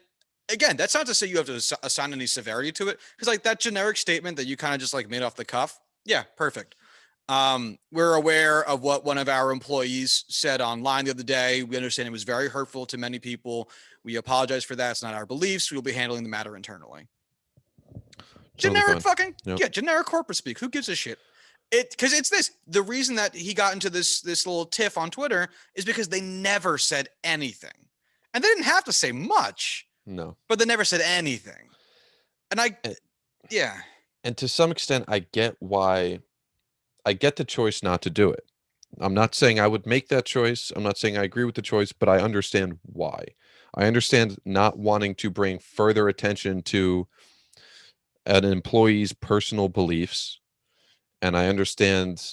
again, that's not to say you have to assign any severity to it, because like that generic statement that you kind of just like made off the cuff, yeah, perfect. We're aware of what one of our employees said online the other day. We understand it was very hurtful to many people. We apologize for that. It's not our beliefs. We'll be handling the matter internally. Totally Generic fine. fucking, Yep. yeah, generic corporate speak. Who gives a shit? Because it's this. The reason that he got into this little tiff on Twitter is because they never said anything, and they didn't have to say much, No. but they never said anything. And Eh, Yeah. And to some extent, I get the choice not to do it. I'm not saying I would make that choice. I'm not saying I agree with the choice, but I understand why. I understand not wanting to bring further attention to an employee's personal beliefs. And I understand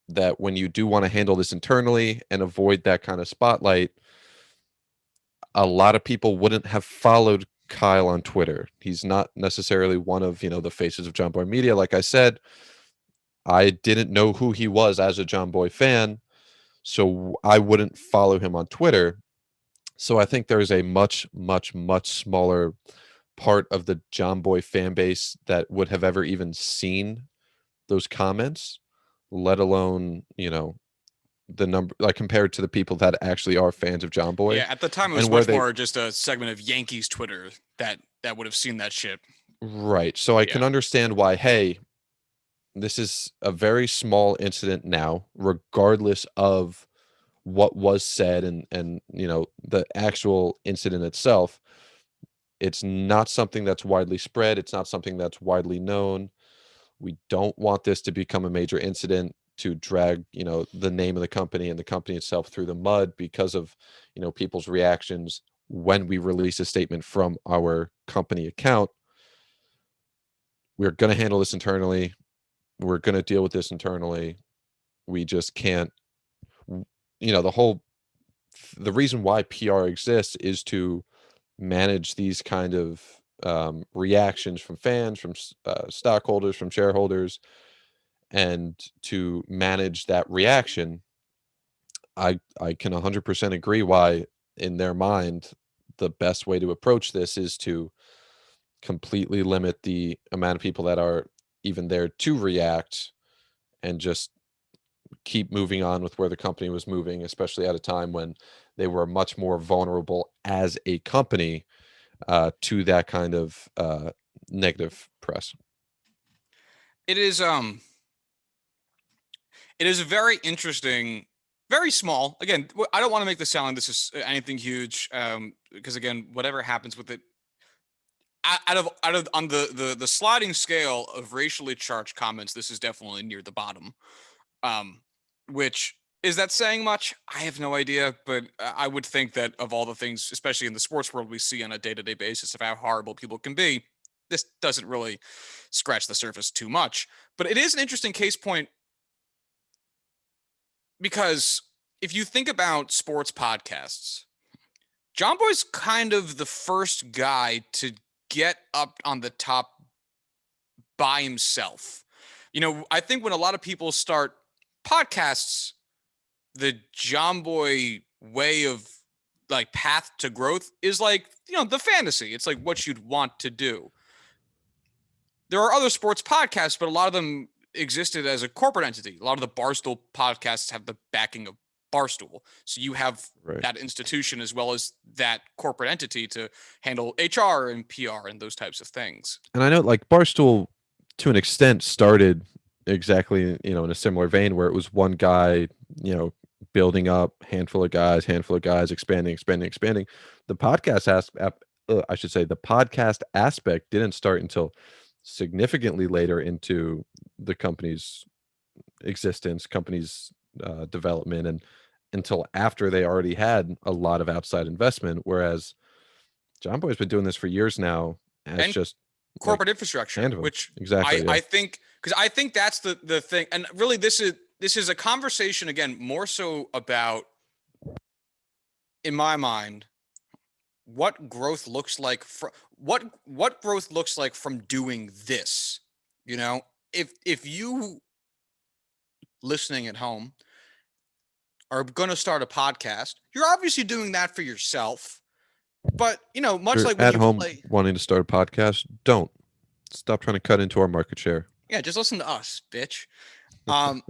that when you do want to handle this internally and avoid that kind of spotlight, a lot of people wouldn't have followed Kyle on Twitter. He's not necessarily one of, the faces of John Boy Media. Like I said, I didn't know who he was as a John Boy fan, so I wouldn't follow him on Twitter. So I think there's a much, much, much smaller part of the John Boy fan base that would have ever even seen those comments, let alone, the number like compared to the people that actually are fans of John Boy Yeah, at the time it was and where much they more just a segment of Yankees Twitter that would have seen that shit. right. So I Yeah. can understand why, hey, this is a very small incident now, regardless of what was said and the actual incident itself. It's not something that's widely spread. It's not something that's widely known. We don't want this to become a major incident to drag, the name of the company and the company itself through the mud because of, people's reactions when we release a statement from our company account. We're going to handle this internally. We're going to deal with this internally. We just can't, the whole the reason why PR exists is to manage these kind of reactions from fans, from stockholders, from shareholders, and to manage that reaction. I can 100% agree why, in their mind, the best way to approach this is to completely limit the amount of people that are even there to react and just keep moving on with where the company was moving, especially at a time when they were much more vulnerable as a company to that kind of negative press. It is it is very interesting, very small. Again, I don't want to make this sound like this is anything huge, because again, whatever happens with it, out of on the sliding scale of racially charged comments, this is definitely near the bottom. Um, which is that saying much? I have no idea, but I would think that of all the things, especially in the sports world, we see on a day-to-day basis of how horrible people can be, this doesn't really scratch the surface too much. But it is an interesting case point because if you think about sports podcasts, John Boy's kind of the first guy to get up on the top by himself. I think when a lot of people start podcasts, the John Boy way of like path to growth is like, the fantasy. It's like what you'd want to do. There are other sports podcasts, but a lot of them existed as a corporate entity. A lot of the Barstool podcasts have the backing of Barstool. So you have Right. that institution as well as that corporate entity to handle HR and PR and those types of things. And I know like Barstool to an extent started exactly, in a similar vein where it was one guy, building up, handful of guys, expanding, expanding, expanding. The podcast I should say the podcast aspect didn't start until significantly later into the company's existence, company's development, and until after they already had a lot of outside investment. Whereas John Boy's been doing this for years now as And just like corporate infrastructure, hand of him. which I Exactly. Yeah. I think because I think that's the thing, and really this is a conversation again more so about, in my mind, what growth looks like from what growth looks like from doing this. You know, if you listening at home are going to start a podcast, you're obviously doing that for yourself. But If much you're like when at you home play, wanting to start a podcast, don't stop trying to cut into our market share. yeah, just listen to us, bitch. Um,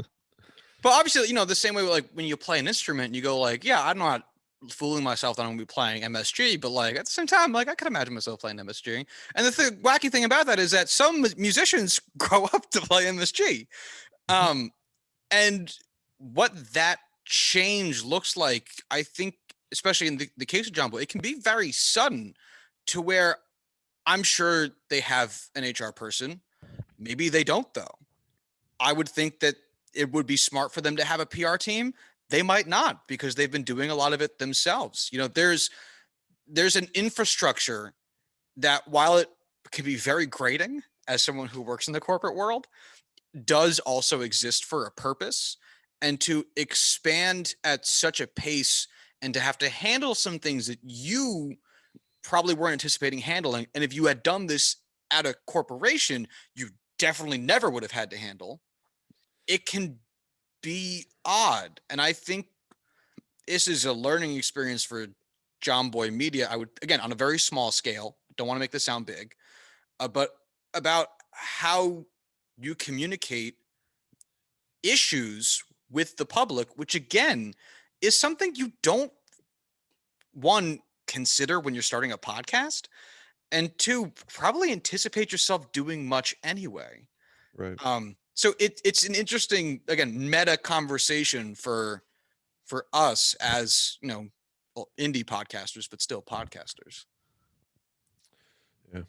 But obviously, the same way like when you play an instrument, you go like, yeah, I'm not fooling myself that I'm gonna be playing MSG, but like at the same time, like I could imagine myself playing MSG. And wacky thing about that is that some musicians grow up to play MSG. Um, and what that change looks like, I think, especially in the case of John Boy, it can be very sudden to where I'm sure they have an HR person. Maybe they don't, though. I would think that it would be smart for them to have a PR team. They might not, because they've been doing a lot of it themselves. There's an infrastructure that, while it can be very grating as someone who works in the corporate world, does also exist for a purpose. And to expand at such a pace and to have to handle some things that you probably weren't anticipating handling. And if you had done this at a corporation, you definitely never would have had to handle. It can be odd. And I think this is a learning experience for John Boy Media. I would, again, on a very small scale, don't want to make this sound big, but about how you communicate issues with the public, which again is something you don't, one, consider when you're starting a podcast, and two, probably anticipate yourself doing much anyway. Right. So it's an interesting, again, meta conversation for us as, well, indie podcasters, but still podcasters. Yeah.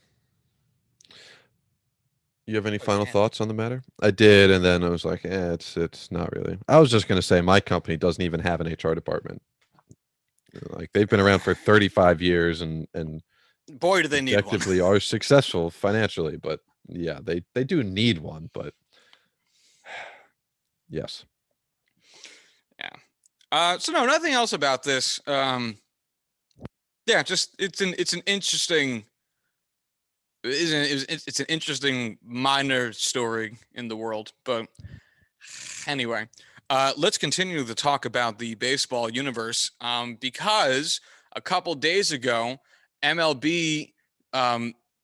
You have any Oh, your final hand. thoughts on the matter? I did, and then I was like, it's not really. I was just gonna say my company doesn't even have an HR department. Like they've been around for 35 years and Boy, do they need one. objectively are successful financially, but yeah, they do need one, but yes. Yeah. So no, nothing else about this. Yeah, just it's an interesting, it's an interesting minor story in the world. But anyway, let's continue to talk about the baseball universe, because a couple days ago, MLB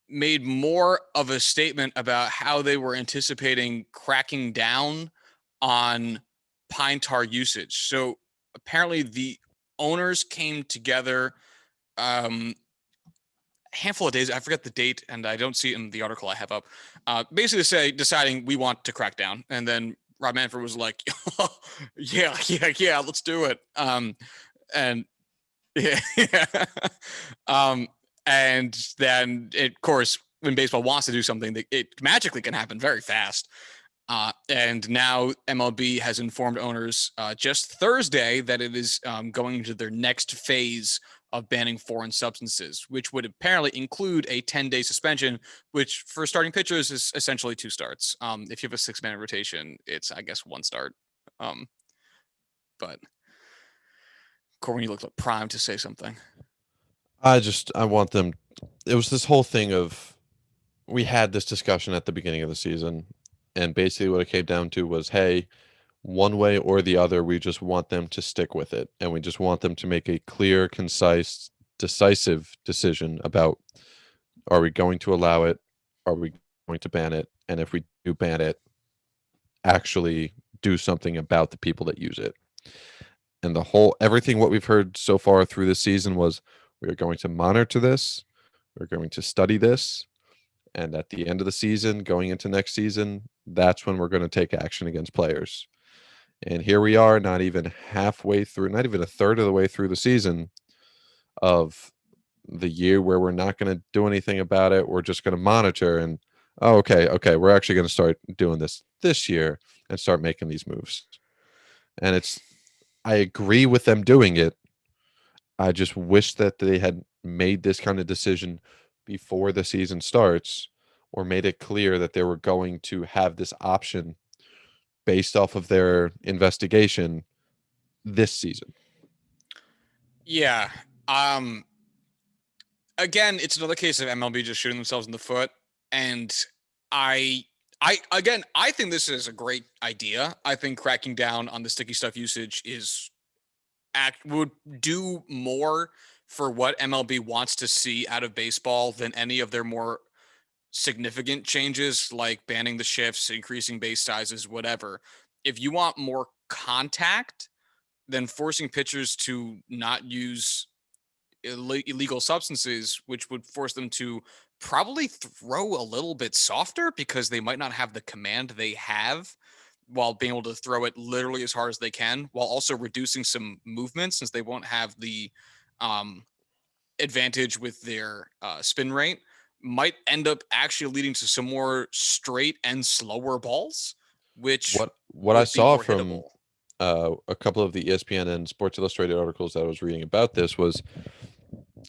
made more of a statement about how they were anticipating cracking down on pine tar usage. So apparently, the owners came together, handful of days. I forget the date, and I don't see it in the article I have up. Basically, deciding we want to crack down, and then Rob Manfred was like, yeah, let's do it. And yeah, yeah. um, and then of course, when baseball wants to do something, it magically can happen very fast. And now MLB has informed owners just Thursday that it is going into their next phase of banning foreign substances, which would apparently include a 10-day suspension, which for starting pitchers is essentially 2 starts. If you have a 6-man rotation, it's, I guess, 1 start. Um, but Corwin, you look like primed to say something. I want them. It was this whole thing of we had this discussion at the beginning of the season, and basically what it came down to was, hey, one way or the other, we just want them to stick with it, and we just want them to make a clear, concise, decisive decision about, are we going to allow it? Are we going to ban it? And if we do ban it, actually do something about the people that use it. And the whole everything what we've heard so far through this season was, we are going to monitor this, we're going to study this, and at the end of the season, going into next season, that's when we're going to take action against players. And here we are, not even halfway through, not even a third of the way through the season of the year, where we're not going to do anything about it. We're just going to monitor and, oh, okay, we're actually going to start doing this year and start making these moves. And I agree with them doing it. I just wish that they had made this kind of decision before the season starts, or made it clear that they were going to have this option based off of their investigation this season. Yeah. Again, it's another case of MLB just shooting themselves in the foot. And I, I think this is a great idea. I think cracking down on the sticky stuff usage would do more for what MLB wants to see out of baseball than any of their more significant changes, like banning the shifts, increasing base sizes, whatever. If you want more contact, then forcing pitchers to not use illegal substances, which would force them to probably throw a little bit softer because they might not have the command they have, while being able to throw it literally as hard as they can, while also reducing some movement since they won't have the um, advantage with their spin rate, might end up actually leading to some more straight and slower balls, which What I would be saw more from hittable. a couple of the ESPN and Sports Illustrated articles that I was reading about this was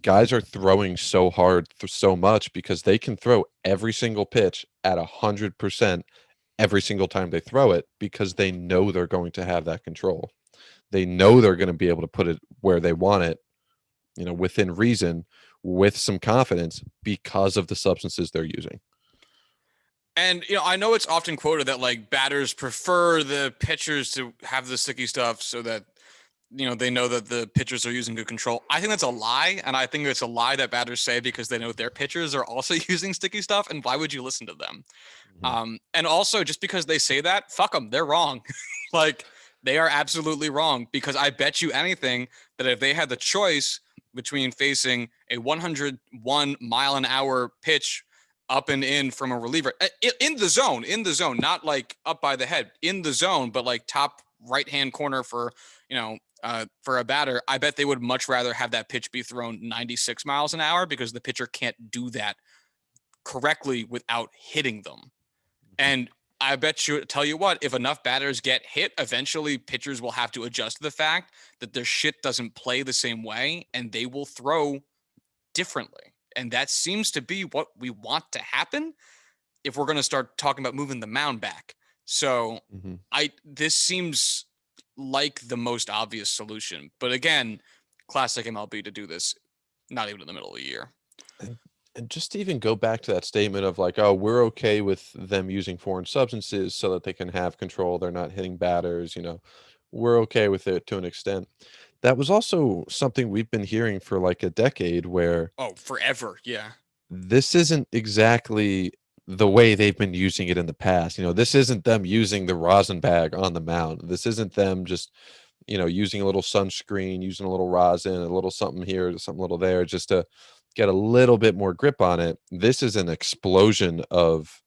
guys are throwing so hard, so much because they can throw every single pitch at 100% every single time they throw it because they know they're going to have that control. They know they're going to be able to put it where they want it, within reason, with some confidence because of the substances they're using. And I know it's often quoted that like batters prefer the pitchers to have the sticky stuff so that they know that the pitchers are using good control. I think that's a lie, and I think it's a lie that batters say because they know their pitchers are also using sticky stuff, and why would you listen to them? Mhm, And also, just because they say that, fuck them, they're wrong. Like, they are absolutely wrong because I bet you anything that if they had the choice between facing a 101-mile-an-hour pitch up and in from a reliever in the zone, not like up by the head, in the zone, but like top right hand corner for a batter, I bet they would much rather have that pitch be thrown 96 miles an hour because the pitcher can't do that correctly without hitting them. mhm, And I bet you, tell you what, if enough batters get hit, eventually pitchers will have to adjust to the fact that their shit doesn't play the same way and they will throw differently. And that seems to be what we want to happen if we're going to start talking about moving the mound back. So mhm. this seems like the most obvious solution. But again, classic MLB to do this, not even in the middle of the year. And and just to even go back to that statement of like, "Oh, we're okay with them using foreign substances so that they can have control, they're not hitting batters, we're okay with it to an extent." That was also something we've been hearing for like a decade where Oh, forever. Yeah. this isn't exactly the way they've been using it in the past. This isn't them using the rosin bag on the mound. This isn't them just, using a little sunscreen, using a little rosin, a little something here, something little there, just to get a little bit more grip on it. This is an explosion of,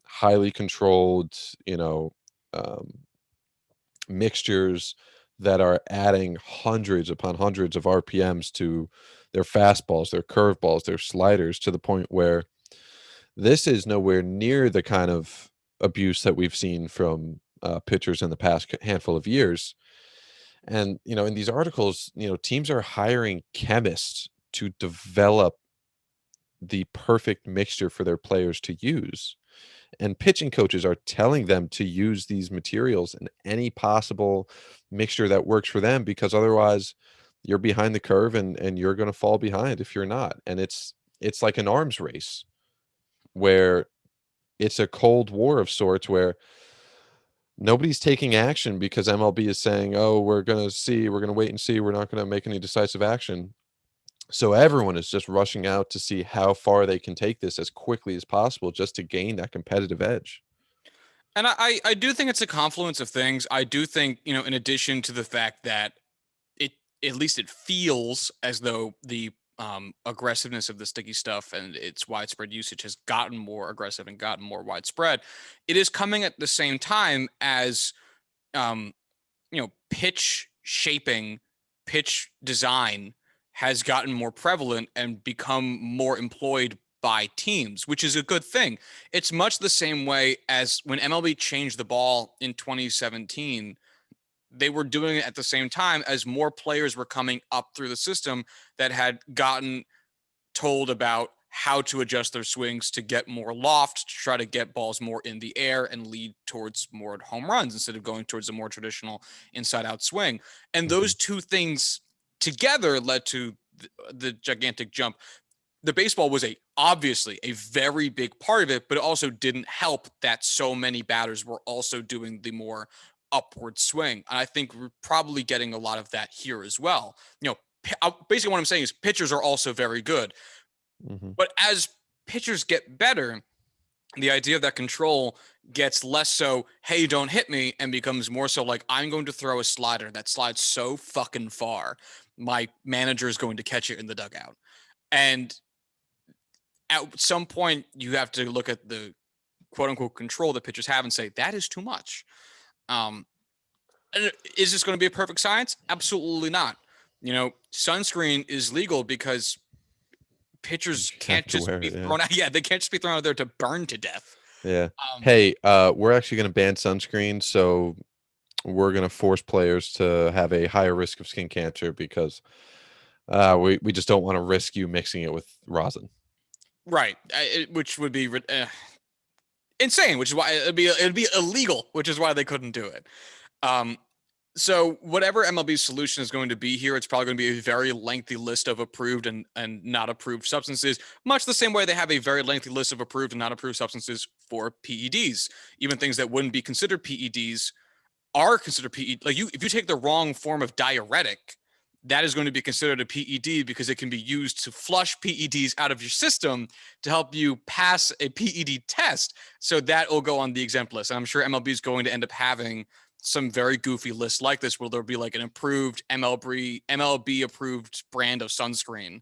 highly controlled, um, mixtures that are adding hundreds upon hundreds of RPMs to their fastballs, their curveballs, their sliders to the point where this is nowhere near the kind of abuse that we've seen from pitchers in the past handful of years. And, in these articles, teams are hiring chemists to develop the perfect mixture for their players to use. And pitching coaches are telling them to use these materials in any possible mixture that works for them because otherwise you're behind the curve and you're going to fall behind if you're not. And it's like an arms race where it's a cold war of sorts where nobody's taking action because MLB is saying, "Oh, we're going to wait and see, we're not going to make any decisive action." So everyone is just rushing out to see how far they can take this as quickly as possible just to gain that competitive edge. And I do think it's a confluence of things. I do think, in addition to the fact that it, at least it feels as though the aggressiveness of the sticky stuff and its widespread usage has gotten more aggressive and gotten more widespread. It is coming at the same time as pitch shaping, pitch design has gotten more prevalent and become more employed by teams, which is a good thing. It's much the same way as when MLB changed the ball in 2017. They were doing it at the same time as more players were coming up through the system that had gotten told about how to adjust their swings to get more loft, to try to get balls more in the air and lead towards more home runs instead of going towards a more traditional inside out swing. And Mhm, those two things together led to the gigantic jump. The baseball was obviously a very big part of it, but it also didn't help that so many batters were also doing the more upward swing. And I think we're probably getting a lot of that here as well. Basically what I'm saying is pitchers are also very good. mhm. But as pitchers get better, the idea of that control gets less so, hey, don't hit me, and becomes more so like, I'm going to throw a slider that slides so fucking far, my manager is going to catch it in the dugout. And at some point, you have to look at the quote unquote control that pitchers have and say, that is too much. Um, is this going to be a perfect science? Absolutely not. Sunscreen is legal because pitchers You have can't to just wear be it, yeah. thrown out. Yeah, they can't just be thrown out there to burn to death. Yeah. Um, Hey, we're actually gonna ban sunscreen, so we're gonna force players to have a higher risk of skin cancer because we just don't want to risk you mixing it with rosin. right, which would be insane. Which is why it'd be illegal. Which is why they couldn't do it. Um, so whatever MLB's solution is going to be here, it's probably going to be a very lengthy list of approved and not approved substances, much the same way they have a very lengthy list of approved and not approved substances for PEDs. Even things that wouldn't be considered PEDs are considered PED. Like if you take the wrong form of diuretic, that is going to be considered a PED because it can be used to flush PEDs out of your system to help you pass a PED test. So that will go on the exempt list. And I'm sure MLB is going to end up having some very goofy lists like this where there'll be like an approved MLB approved brand of sunscreen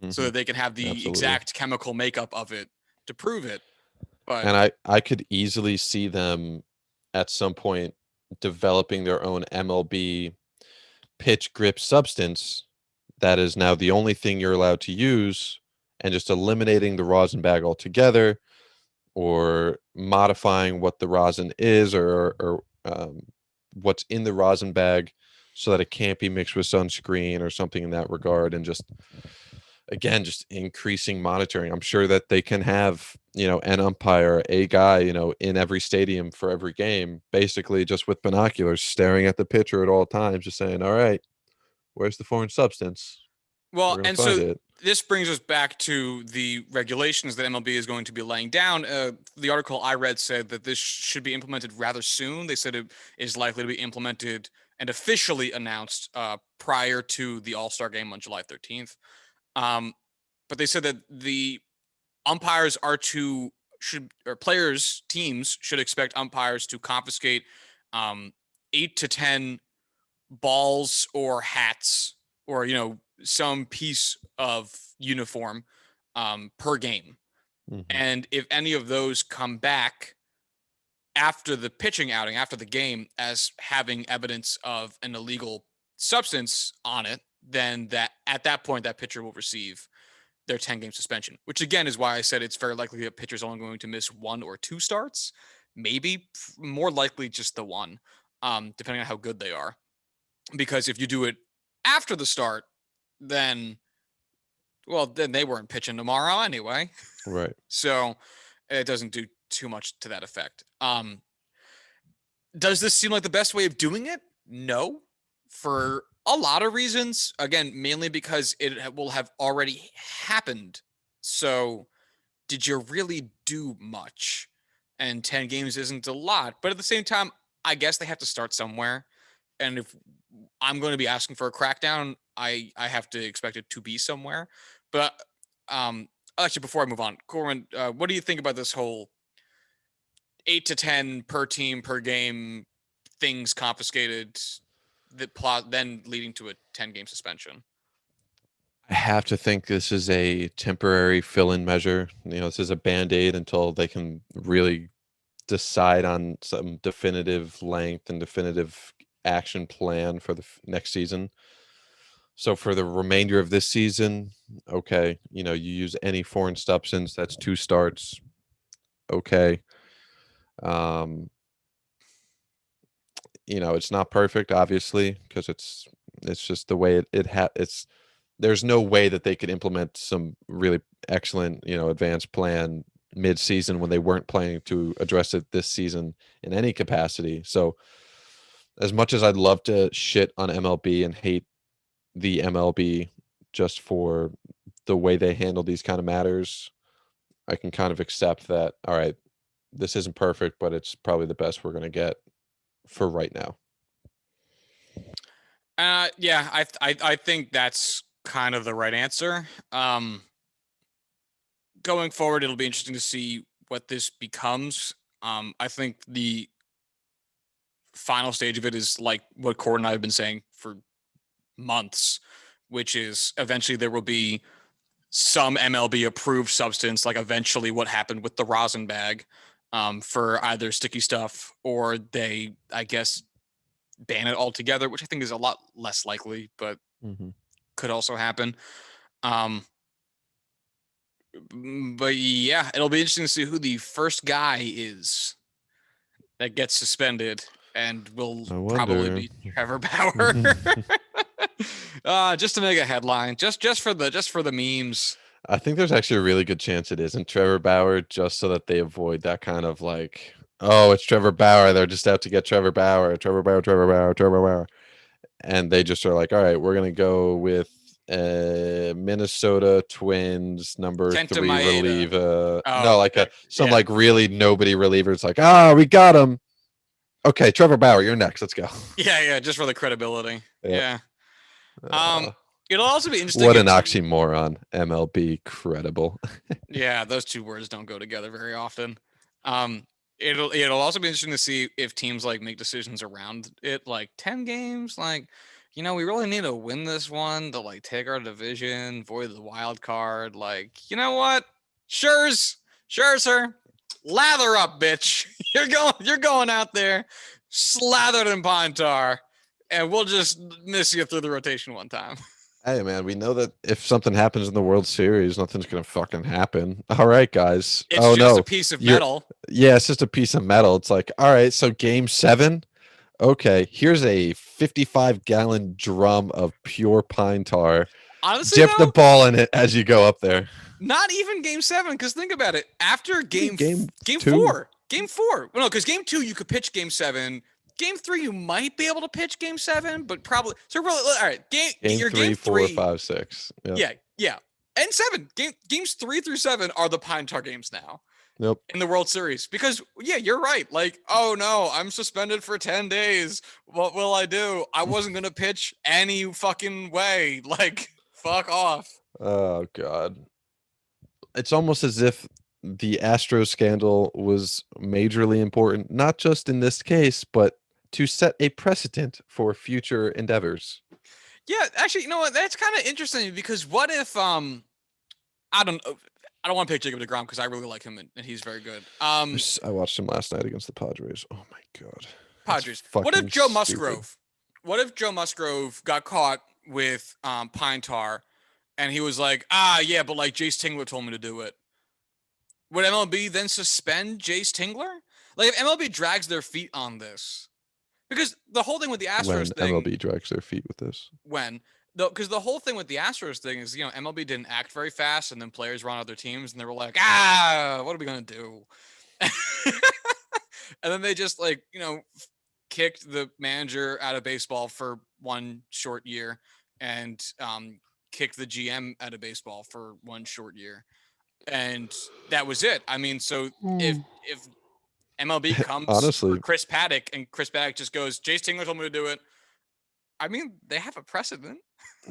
so Hmm. that they can have the Absolutely. exact chemical makeup of it to prove it. But And I could easily see them at some point developing their own MLB pitch grip substance that is now the only thing you're allowed to use, and just eliminating the rosin bag altogether, or modifying what the rosin is, or what's in the rosin bag so that it can't be mixed with sunscreen or something in that regard, and just again just increasing monitoring. I'm sure that they can have, an umpire, a guy, in every stadium for every game, basically just with binoculars staring at the pitcher at all times, just saying, all right, where's the foreign substance? We're well, gonna and find so it. this brings us back to the regulations that MLB is going to be laying down. The article I read said that this should be implemented rather soon. They said it is likely to be implemented and officially announced prior to the All Star game on July 13th. Um, but they said that the umpires are to should or players teams should expect umpires to confiscate um, 8 to 10 balls or hats or some piece of uniform per game. Mhm. And if any of those come back after the pitching outing, after the game, as having evidence of an illegal substance on it, then that at that point that pitcher will receive their 10-game suspension, which again is why I said it's very likely that pitcher's only going to miss 1 or 2 starts, maybe more likely just the one, depending on how good they are. Because if you do it after the start, then then they weren't pitching tomorrow anyway. Right. So it doesn't do too much to that effect. Does this seem like the best way of doing it? No, for a lot of reasons. Again, mainly because it will have already happened. So did you really do much? And 10 games isn't a lot. But at the same time, I guess they have to start somewhere. And if I'm going to be asking for a crackdown, I have to expect it to be somewhere. But actually, before I move on, Corwin, what do you think about this whole 8 to 10 per team per game things confiscated, the plot then leading to a 10-game suspension? I have to think this is a temporary fill-in measure. This is a band-aid until they can really decide on some definitive length and definitive action plan for the next season. So for the remainder of this season, okay, you use any foreign substance, that's 2 starts, okay. Um, it's not perfect, obviously, because it's just the way it's there's no way that they could implement some really excellent, advanced plan mid-season when they weren't planning to address it this season in any capacity. So as much as I'd love to shit on MLB and hate the MLB just for the way they handle these kind of matters, I can kind of accept that, all right, this isn't perfect, but it's probably the best we're going to get for right now. Yeah, I think that's kind of the right answer. Going forward, it'll be interesting to see what this becomes. I think the final stage of it is like what Cord and I have been saying for months, which is eventually there will be some MLB approved substance, like eventually what happened with the rosin bag, for either sticky stuff or they, I guess, ban it altogether, which I think is a lot less likely, but Mhm. could also happen. Um, But yeah, it'll be interesting to see who the first guy is that gets suspended, and will I probably wonder. be Trevor Bauer. Just to make a headline, just for the memes. I think there's actually a really good chance it isn't Trevor Bauer, just so that they avoid that kind of like, oh, it's Trevor Bauer. They're just out to get Trevor Bauer, Trevor Bauer, Trevor Bauer, Trevor Bauer. And they just are like, all right, we're going to go with Minnesota Twins number Kenta 3 Maeda. reliever. No, Oh, like okay. some Yeah. like really nobody reliever. It's like, we got him. Okay, Trevor Bauer, you're next. Let's go. Yeah, yeah, just for the credibility. Yeah. Yeah. Um, it'll also be interesting What if an team. oxymoron. MLB credible. Yeah, those two words don't go together very often. Um, it'll also be interesting to see if teams like make decisions around it, like 10 games. Like, we really need to win this one to like take our division, avoid the wild card. Like, you know what? Sure, sir. Lather up, bitch. You're going out there, slathered in pine tar, and we'll just miss you through the rotation one time. Hey man, we know that if something happens in the World Series, nothing's gonna fucking happen. All right, guys. It's Oh just a no, piece of you're metal. yeah, it's just a piece of metal. It's like, all right, so game 7. Okay, here's a 55-gallon drum of pure pine tar. Honestly, Dip the though, ball in it as you go up there. not even game 7, because think about it. After Maybe game game 2. 4, game 4. Well, no, because game 2 you could pitch game 7. Game 3 you might be able to pitch game 7, but probably so. Really, all right, Game your game 3, 4, 3. 5, 6. Yep. Yeah, yeah, and 7 games 3 through 7 are the pine tar games now Nope. in the World Series, because yeah, you're right. Like, oh no, I'm suspended for 10 days. What will I do? I wasn't gonna pitch any fucking way. Like, fuck off. Oh god. It's almost as if the Astros scandal was majorly important, not just in this case, but to set a precedent for future endeavors. Yeah, actually, you know what? That's kind of interesting, because what if I don't I don't want to pick Jacob deGrom because I really like him, and he's very good. I watched him last night against the Padres. Oh my god, that's Padres. What if fucking Joe stupid. Musgrove? What if Joe Musgrove got caught with pine tar, and he was like, yeah, but like Jace Tingler told me to do it. Would MLB then suspend Jace Tingler? Like, if MLB drags their feet on this, because the whole thing with the When Astros thing, MLB drags their feet with this. when because the whole thing with the Astros thing is, MLB didn't act very fast, and then players were on other teams, and they were like, what are we gonna do? And then they just, like, kicked the manager out of baseball for one short year, and kicked the GM out of baseball for one short year, and that was it. I mean, so if MLB comes for Honestly, Chris Paddock, and Chris Paddock just goes, Jace Tingler told me to do it, I mean, they have a precedent.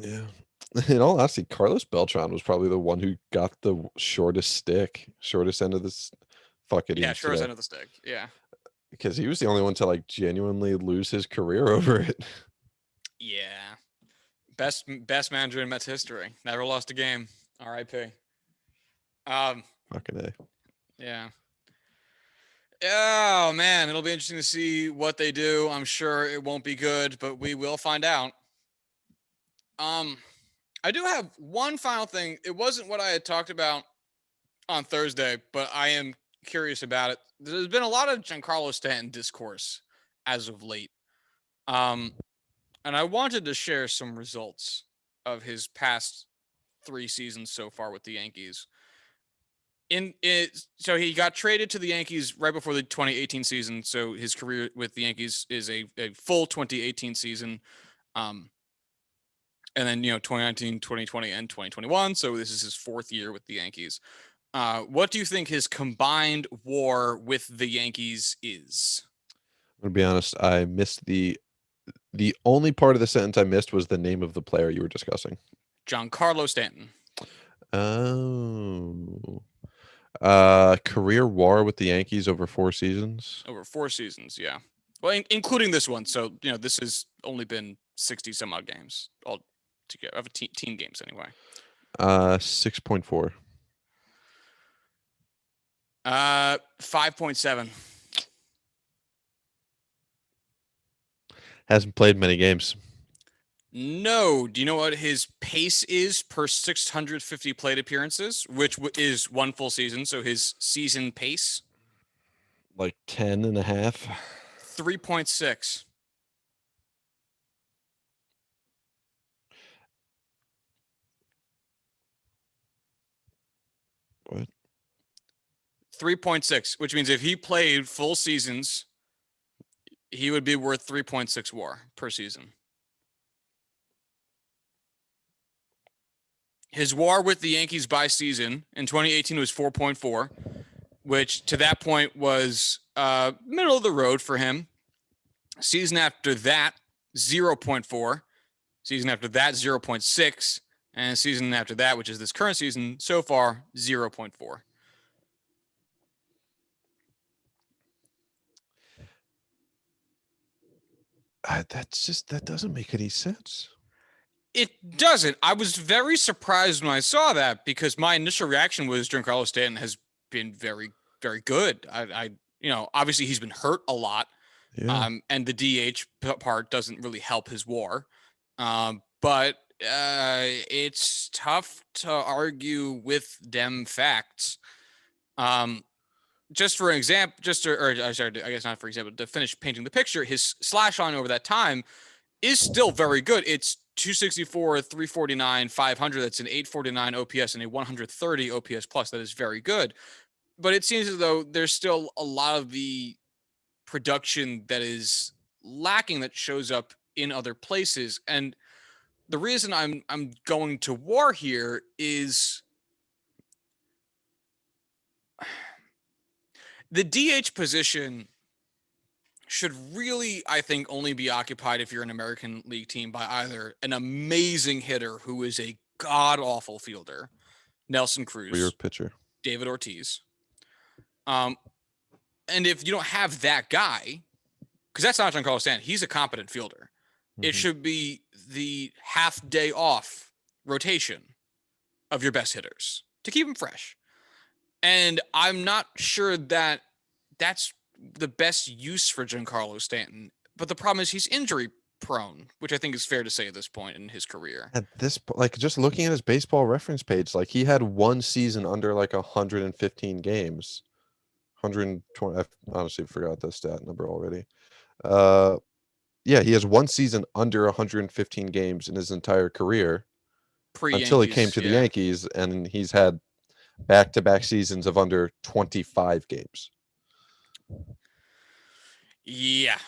yeah. In all honesty, Carlos Beltran was probably the one who got the shortest end of this Yeah, fuckity sure as today, end of the stick. Yeah. because he was the only one to like genuinely lose his career over it. Yeah. Best manager in Mets history. Never lost a game. R.I.P. Um, Fucking A. yeah. Oh man, it'll be interesting to see what they do. I'm sure it won't be good, but we will find out. Um, I do have one final thing. It wasn't what I had talked about on Thursday, but I am curious about it. There's been a lot of Giancarlo Stanton discourse as of late. And I wanted to share some results of his past 3 seasons so far with the Yankees. So he got traded to the Yankees right before the 2018 season. So his career with the Yankees is a full 2018 season. And then, 2019, 2020, and 2021. So this is his 4th year with the Yankees. What do you think his combined WAR with the Yankees is? I'm gonna be honest, I missed the only part of the sentence I missed was the name of the player you were discussing. Giancarlo Stanton. Oh. Career WAR with the Yankees over 4 seasons. Over 4 seasons, yeah. Well, including this one. So, this has only been 60 some odd games all together, of team games anyway. 6.4. 5.7. Hasn't played many games. No. Do you know what his pace is per 650 plate appearances, which is one full season? So his season pace, Like 10 and a half. 3.6. What? 3.6, which means if he played full seasons, he would be worth 3.6 WAR per season. His WAR with the Yankees by season in 2018 was 4.4, which to that point was middle of the road for him. Season after that, 0.4. Season after that, 0.6. And season after that, which is this current season, so far, 0.4. That doesn't make any sense. It doesn't. I was very surprised when I saw that because my initial reaction was Giancarlo Stanton has been very, very good. Obviously he's been hurt a lot, Yeah. and the DH part doesn't really help his WAR. But it's tough to argue with them facts. Just for an example, I guess not for example, to finish painting the picture, his slash line over that time is still very good. It's 264, 349, 500. That's an 849 OPS and a 130 OPS plus. That is very good. But it seems as though there's still a lot of the production that is lacking that shows up in other places. And the reason I'm going to WAR here is the DH position should really, I think, only be occupied if you're an American League team by either an amazing hitter who is a god awful fielder, Nelson For your Cruz, pitcher. David Ortiz. Um, and if you don't have that guy, because that's not Giancarlo Stanton, he's a competent fielder. It Mhm. should be the half day off rotation of your best hitters to keep them fresh. And I'm not sure that that's the best use for Giancarlo Stanton. But the problem is he's injury prone, which I think is fair to say at this point in his career. At this like, just looking at his baseball reference page, like, he had one season under, like, 115 games. 120. I honestly forgot the stat number already. Uh, yeah, he has one season under 115 games in his entire career Pre until he came Yankees, to the yeah. Yankees, and he's had back-to-back seasons of under 25 games. Yeah.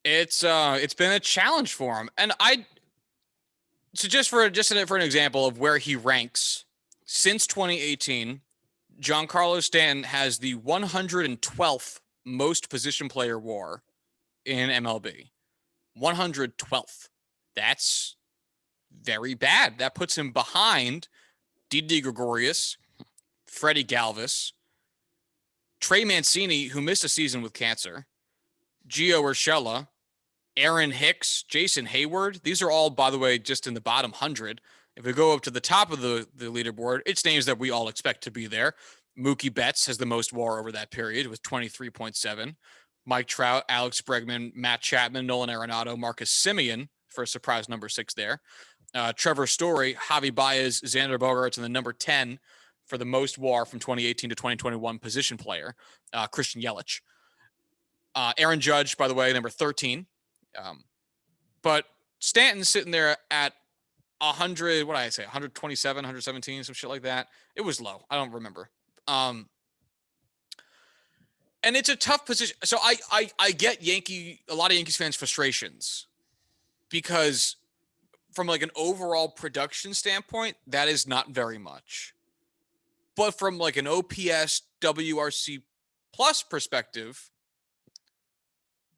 It's been a challenge for him. And for an example of where he ranks since 2018, Giancarlo Stanton has the 112th most position player WAR in MLB. 112th. That's very bad. That puts him behind Didi Gregorius, Freddie Galvis, Trey Mancini, who missed a season with cancer, Gio Urshela, Aaron Hicks, Jason Hayward. These are all, by the way, just in the bottom 100. If we go up to the top of the leaderboard, it's names that we all expect to be there. Mookie Betts has the most WAR over that period with 23.7. Mike Trout, Alex Bregman, Matt Chapman, Nolan Arenado, Marcus Semien for a surprise number 6 there. Trevor Story, Javi Baez, Xander Bogaerts, and the number 10 for the most WAR from 2018 to 2021 position player, Christian Yelich. Aaron Judge, by the way, number 13. But Stanton's sitting there at 100, what did I say, 127, 117, some shit like that. It was low. I don't remember. And it's a tough position. So I get a lot of Yankees fans' frustrations because from like an overall production standpoint, that is not very much. But from like an OPS WRC plus perspective,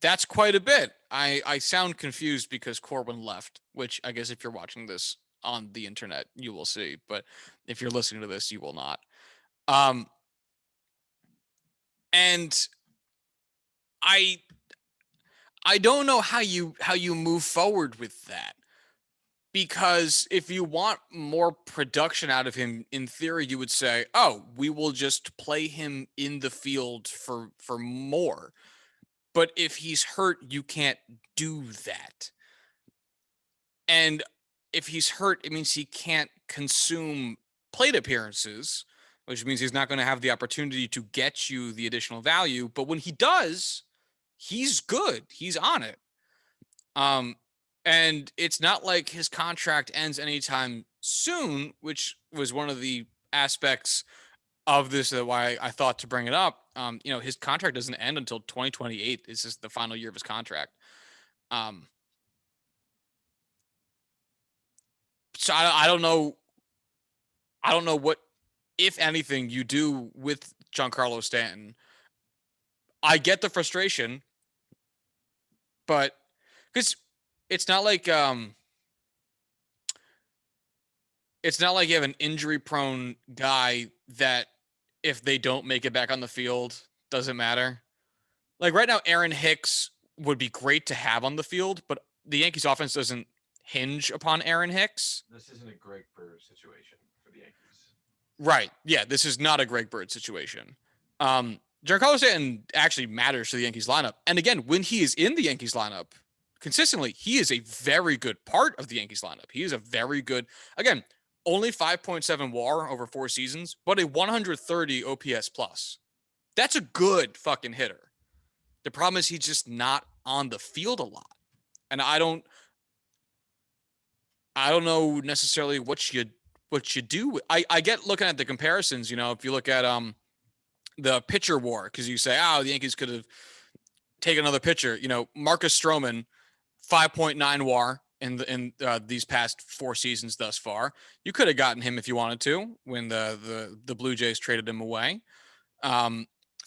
that's quite a bit. I sound confused because Corwin left, which I guess if you're watching this on the internet, you will see. But if you're listening to this, you will not. And I I don't know how you move forward with that. Because if you want more production out of him, in theory, you would say, "Oh, we will just play him in the field for more." But if he's hurt, you can't do that. And if he's hurt, it means he can't consume plate appearances, which means he's not going to have the opportunity to get you the additional value. But when he does, he's good. He's on it. Um, and it's not like his contract ends anytime soon, which was one of the aspects of this why I thought to bring it up. His contract doesn't end until 2028. This is the final year of his contract. Um, so I don't know. I don't know what, if anything, you do with Giancarlo Stanton. I get the frustration, but because it's not like it's not like you have an injury-prone guy that if they don't make it back on the field, doesn't matter. Like right now, Aaron Hicks would be great to have on the field, but the Yankees offense doesn't hinge upon Aaron Hicks. This isn't a Greg Bird situation for the Yankees. Right. Yeah, this is not a Greg Bird situation. Giancarlo Stanton actually matters to the Yankees lineup. And again, when he is in the Yankees lineup consistently, he is a very good part of the Yankees lineup. He is a very good, again, only 5.7 WAR over 4 seasons, but a 130 OPS plus. That's a good fucking hitter. The problem is he's just not on the field a lot. And I don't know necessarily what you do. I get looking at the comparisons, if you look at the pitcher war, because you say, the Yankees could have taken another pitcher. Marcus Stroman, 5.9 WAR in these past 4 seasons thus far. You could have gotten him if you wanted to when the Blue Jays traded him away.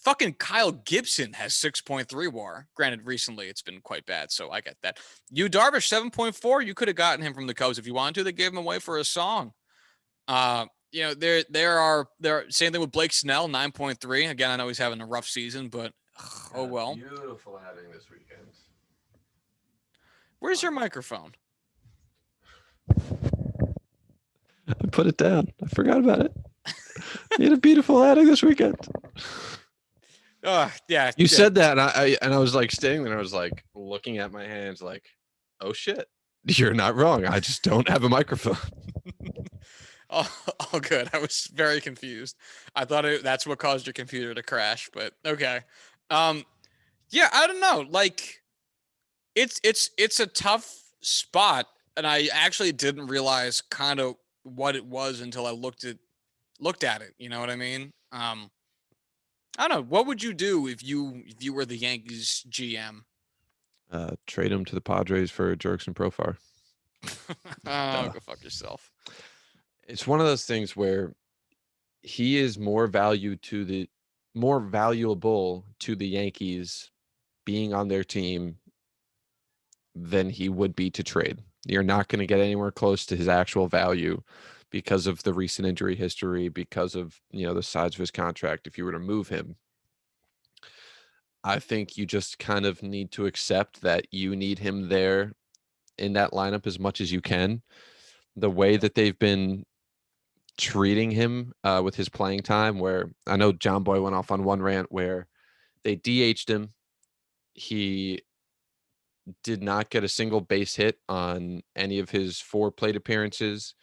Fucking Kyle Gibson has 6.3 WAR. Granted, recently it's been quite bad, so I get that. Yu Darvish, 7.4. You could have gotten him from the Cubs if you wanted to. They gave him away for a song. There are same thing with Blake Snell, 9.3. Again, I know he's having a rough season, but oh well. Beautiful outing this weekend. Where's your microphone? I put it down. I forgot about it. He had a beautiful outing this weekend. Yeah. You said that, and I was like standing there. I was like looking at my hands, like, oh shit, you're not wrong. I just don't have a microphone. Oh, good. I was very confused. I thought that's what caused your computer to crash, but okay. Yeah, I don't know. Like, it's a tough spot, and I actually didn't realize kind of what it was until I looked at it. You know what I mean? I don't know. What would you do if you were the Yankees GM? Trade him to the Padres for Jurickson Profar. Go fuck yourself. It's one of those things where he is more valuable to the Yankees being on their team than he would be to trade. You're not going to get anywhere close to his actual value because of the recent injury history, because of, the size of his contract. If you were to move him, I think you just kind of need to accept that you need him there in that lineup as much as you can. The way that they've been treating him with his playing time, where I know John Boy went off on one rant where they DH'd him. He did not get a single base hit on any of his 4 plate appearances.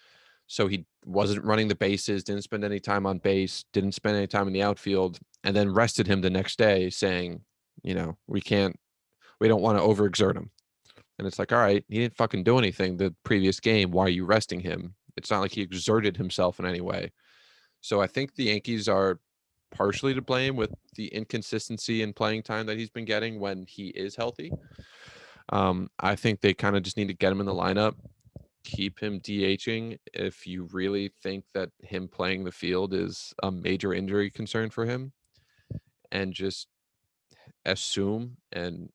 So he wasn't running the bases, didn't spend any time on base, didn't spend any time in the outfield, and then rested him the next day saying, we don't want to overexert him. And it's like, all right, he didn't fucking do anything the previous game. Why are you resting him? It's not like he exerted himself in any way. So I think the Yankees are partially to blame with the inconsistency in playing time that he's been getting when he is healthy. I think they kind of just need to get him in the lineup, keep him DHing if you really think that him playing the field is a major injury concern for him, and just assume and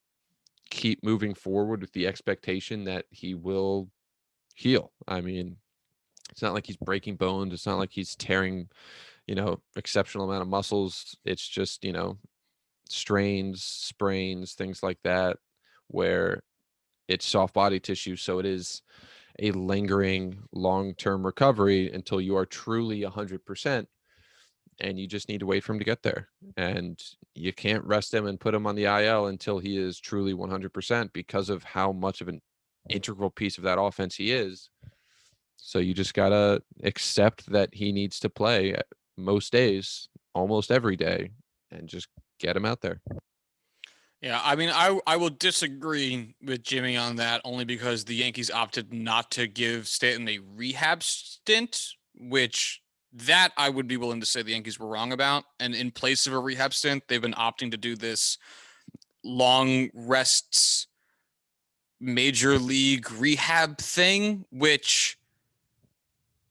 keep moving forward with the expectation that he will heal. I mean, it's not like he's breaking bones. It's not like he's tearing, exceptional amount of muscles. It's just, strains, sprains, things like that, where it's soft body tissue. So it is a lingering long-term recovery until you are truly 100%. And you just need to wait for him to get there. And you can't rest him and put him on the IL until he is truly 100% because of how much of an integral piece of that offense he is. So you just gotta accept that he needs to play most days, almost every day, and just get him out there. Yeah, I mean, I will disagree with Jimmy on that only because the Yankees opted not to give Stanton a rehab stint, which that I would be willing to say the Yankees were wrong about. And in place of a rehab stint, they've been opting to do this long rests major league rehab thing, which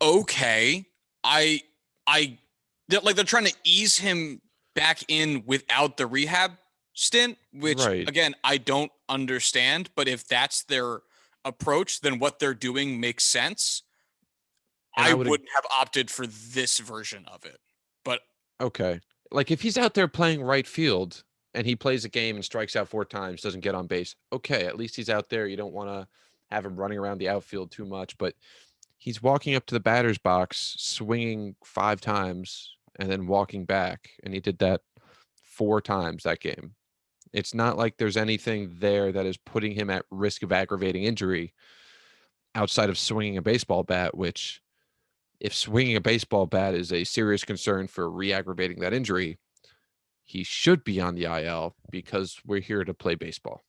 okay, I I like they're trying to ease him back in without the rehab stint, which Right. again I don't understand. But if that's their approach, then what they're doing makes sense. And I I would wouldn't have opted for this version of it, but okay. Like if he's out there playing right field and he plays a game and strikes out 4 times, doesn't get on base, okay, at least he's out there. You don't want to have him running around the outfield too much, but he's walking up to the batter's box, swinging 5 times, and then walking back. And he did that 4 times that game. It's not like there's anything there that is putting him at risk of aggravating injury outside of swinging a baseball bat, which, if swinging a baseball bat is a serious concern for re aggravating that injury, he should be on the IL because we're here to play baseball.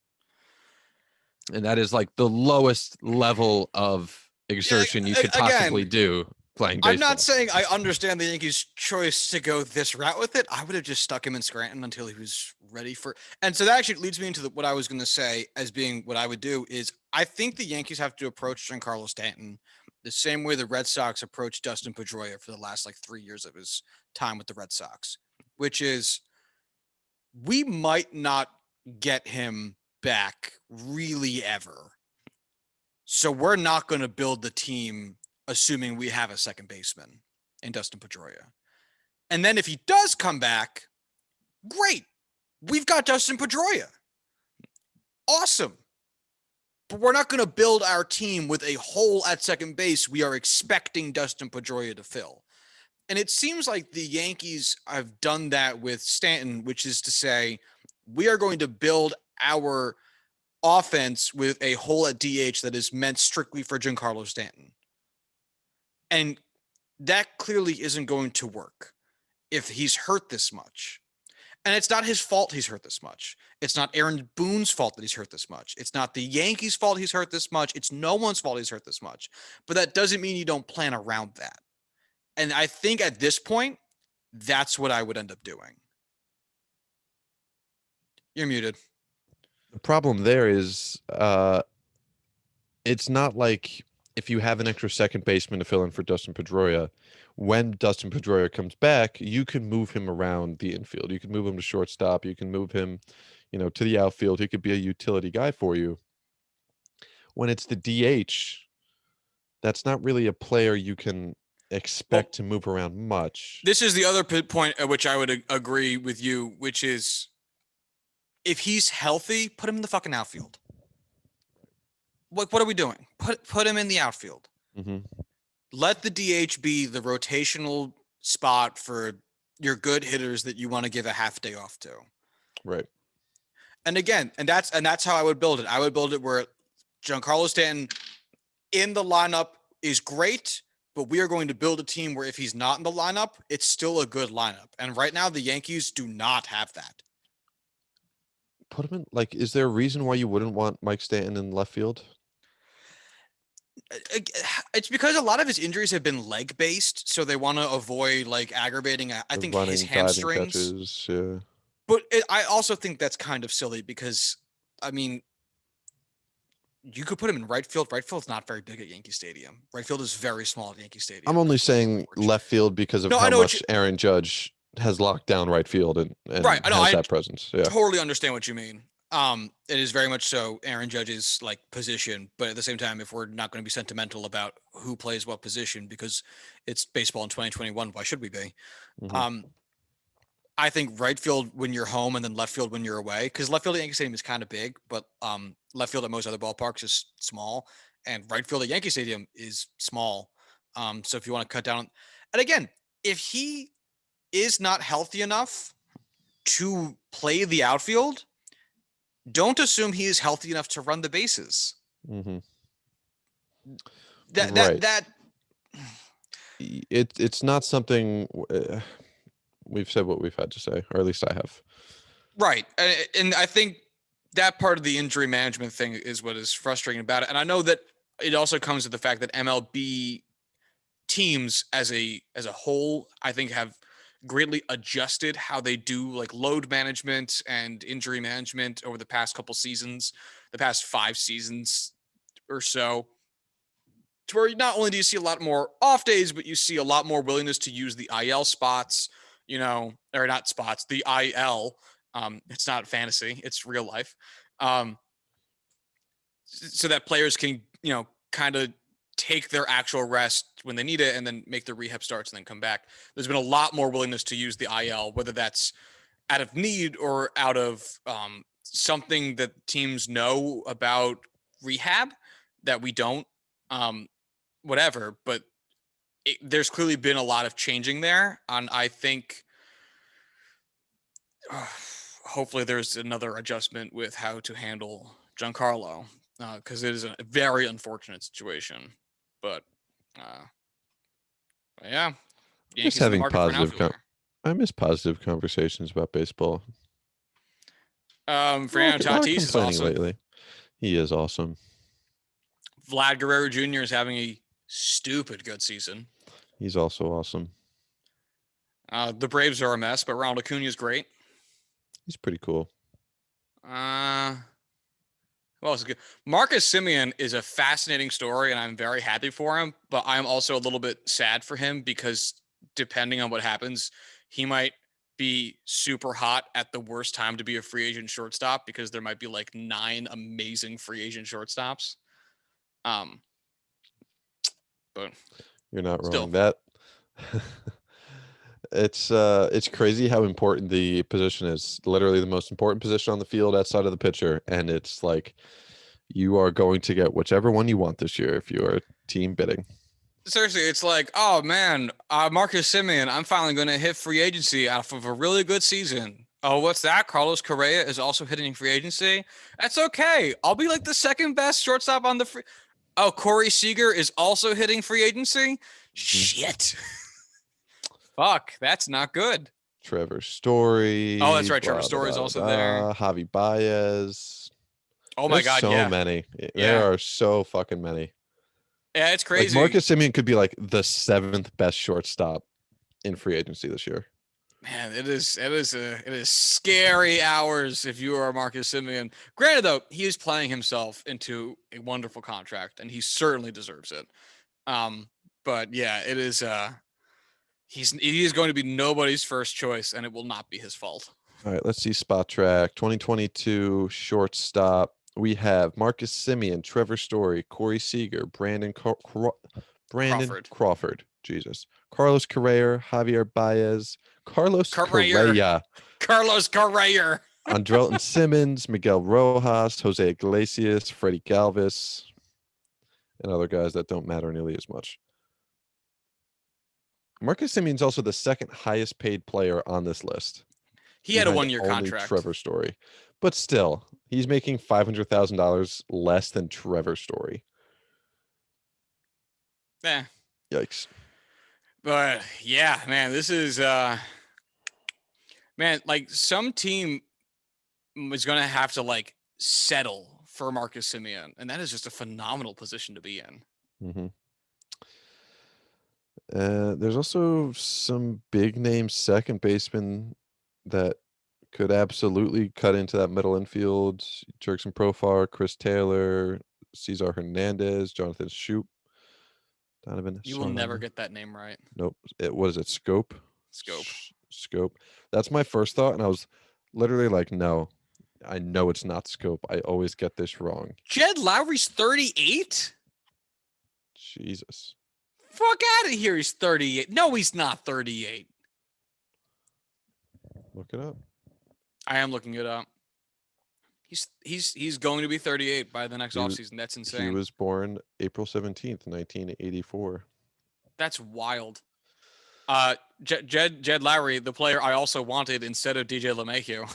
And that is like the lowest level of yeah, exertion you could possibly again, do playing I'm not baseball. saying I understand the Yankees' choice to go this route with it. I would have just stuck him in Scranton until he was ready for. And so that actually leads me into what I was going to say as being what I would do is I think the Yankees have to approach Giancarlo Stanton the same way the Red Sox approached Dustin Pedroia for the last like 3 years of his time with the Red Sox, which is we might not get him back really ever. So we're not going to build the team assuming we have a second baseman in Dustin Pedroia. And then if he does come back, great. We've got Dustin Pedroia. Awesome. But we're not going to build our team with a hole at second base we are expecting Dustin Pedroia to fill. And it seems like the Yankees have done that with Stanton, which is to say, we are going to build our offense with a hole at DH that is meant strictly for Giancarlo Stanton. And that clearly isn't going to work if he's hurt this much. And it's not his fault he's hurt this much. It's not Aaron Boone's fault that he's hurt this much. It's not the Yankees' fault he's hurt this much. It's no one's fault he's hurt this much. But that doesn't mean you don't plan around that. And I think at this point, that's what I would end up doing. You're muted. The problem there is it's not like if you have an extra second baseman to fill in for Dustin Pedroia, when Dustin Pedroia comes back, you can move him around the infield. You can move him to shortstop. You can move him, to the outfield. He could be a utility guy for you. When it's the DH, that's not really a player you can expect to move around much. This is the other point at which I would agree with you, which is if he's healthy, put him in the fucking outfield. What are we doing? Put him in the outfield. Mm-hmm. Let the DH be the rotational spot for your good hitters that you want to give a half day off to. Right. And again, and that's how I would build it. I would build it where Giancarlo Stanton in the lineup is great, but we are going to build a team where if he's not in the lineup, it's still a good lineup. And right now, the Yankees do not have that. Put him in, is there a reason why you wouldn't want Mike Stanton in left field? It's because a lot of his injuries have been leg based, so they want to avoid aggravating. I think running, his hamstrings. Catches, yeah. But I also think that's kind of silly because, I mean, you could put him in right field. Right field's not very big at Yankee Stadium. Right field is very small at Yankee Stadium. I'm only saying left field because of how much Aaron Judge has locked down right field and right. has that presence. Yeah. Totally understand what you mean. It is very much so Aaron Judge's position, but at the same time, if we're not going to be sentimental about who plays what position because it's baseball in 2021, why should we be? Mm-hmm. I think right field when you're home and then left field when you're away, because left field at Yankee Stadium is kind of big, but left field at most other ballparks is small, and right field at Yankee Stadium is small. So if you want to cut down, and again, if he is not healthy enough to play the outfield, don't assume he is healthy enough to run the bases. Mm-hmm. That that Right. that It's not something we've said what we've had to say, or at least I have. right. And I think that part of the injury management thing is what is frustrating about it. And I know that it also comes with the fact that MLB teams as a whole, I think, have greatly adjusted how they do like load management and injury management over the past couple seasons, the past 5 seasons or so, to where not only do you see a lot more off days, but you see a lot more willingness to use the IL spots, or not spots, the IL. It's not fantasy, it's real life. Um, so that players can, kind of take their actual rest when they need it and then make their rehab starts and then come back. There's been a lot more willingness to use the IL, whether that's out of need or out of something that teams know about rehab that we don't, um, whatever. But there's clearly been a lot of changing there. And I think hopefully there's another adjustment with how to handle Giancarlo, because it is a very unfortunate situation. But uh, yeah, I miss Yankees in the having market for an positive. outfielder. I miss positive conversations about baseball. Fernando Not Tatis is complaining awesome. lately. He is awesome. Vlad Guerrero Jr. is having a stupid good season. He's also awesome. The Braves are a mess, but Ronald Acuna is great. He's pretty cool. Well, it's good. Marcus Simeon is a fascinating story, and I'm very happy for him. But I'm also a little bit sad for him because depending on what happens, he might be super hot at the worst time to be a free agent shortstop because there might be like 9 amazing free agent shortstops. Um, but You're not still, wrong. That it's crazy how important the position is. Literally the most important position on the field outside of the pitcher, and it's like you are going to get whichever one you want this year if you are team bidding. seriously, it's like, oh man, Marcus Simeon, I'm finally going to hit free agency off of a really good season. Oh, what's that? Carlos Correa is also hitting free agency. That's okay. I'll be like the second best shortstop on the free. Oh, Corey Seager is also hitting free agency. Mhm. Shit. Fuck, that's not good. Trevor Oh, that's Story, right. Trevor blah, blah, Story is blah, also there. blah, Javi Baez. Oh my There's God, so yeah, many. There yeah, are so fucking many. yeah. It's Like crazy, Marcus Simeon could be like the 7th best shortstop in free agency this year. man. It is scary hours if you are Marcus Simeon. Granted, though, he is playing himself into a wonderful contract, and he certainly deserves it. Um, but yeah, it is. He is going to be nobody's first choice, and it will not be his fault. All right, let's see spot track. 2022 shortstop. We have Marcus Simeon, Trevor Story, Corey Seager, Brandon Crawford, Crawford. Jesus. Carlos Correa, Javier Baez, Carlos Correa, Correa, Carlos Correa. Andrelton Simmons, Miguel Rojas, Jose Iglesias, Freddie Galvis, and other guys that don't matter nearly as much. Marcus Simeon's also the second highest paid player on this list, He had a behind 1-year only contract. Trevor Story. But still, he's making $500,000 less than Trevor Story. Yeah, Yikes. but yeah, man, this is man, like some team is going to have to like settle for Marcus Simeon, and that is just a phenomenal position to be in. hmm there's also some big name second baseman that could absolutely cut into that middle infield. Jerkson Profar, Chris Taylor, Cesar Hernandez, Jonathan Shoup, Donovan You will never Solano. get that name right. Nope. It was it Scope? Scope. Scope. That's my first thought, and I was literally like, no, I know it's not Scope. I always get this wrong. Jed Lowry's 38? Jesus. Fuck out of here. He's 38. No, he's not 38. Look it up. I am looking it up. He's going to be 38 by the next He, offseason. That's he insane. was born April 17th, 1984. That's wild. Jed Lowry, the player I also wanted instead of DJ LeMahieu.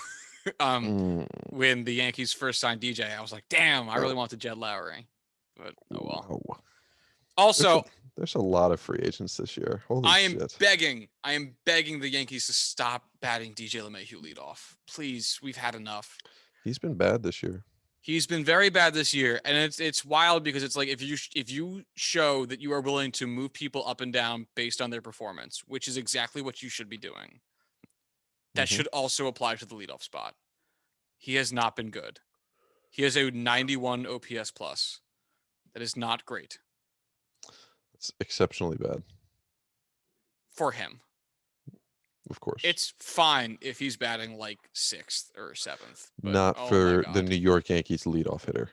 Mm, When the Yankees first signed DJ, I was like, damn, I really oh, wanted Jed Lowry. But oh well. wow. There's a Also, there's a lot of free agents this year. Holy I shit. am begging the Yankees to stop batting DJ LeMahieu leadoff. Please, we've had enough. He's been bad this year. He's been very bad this year, and it's wild because it's like if you show that you are willing to move people up and down based on their performance, which is exactly what you should be doing, that Mhm. should also apply to the leadoff spot. He has not been good. He has a 91 OPS plus. That is not great It's exceptionally bad, for him. of course. It's fine if he's batting like 6th or 7th, but Not oh my for the god. New York Yankees leadoff hitter.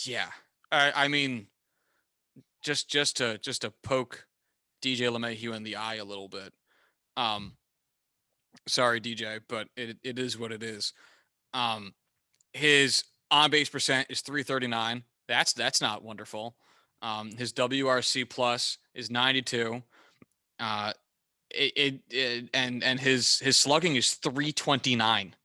Yeah. I mean, just to poke DJ LeMahieu in the eye a little bit. Sorry, DJ, but it is what it is. His on base percent is 339. That's not wonderful. His WRC plus is 92. Uh, and his slugging is 329.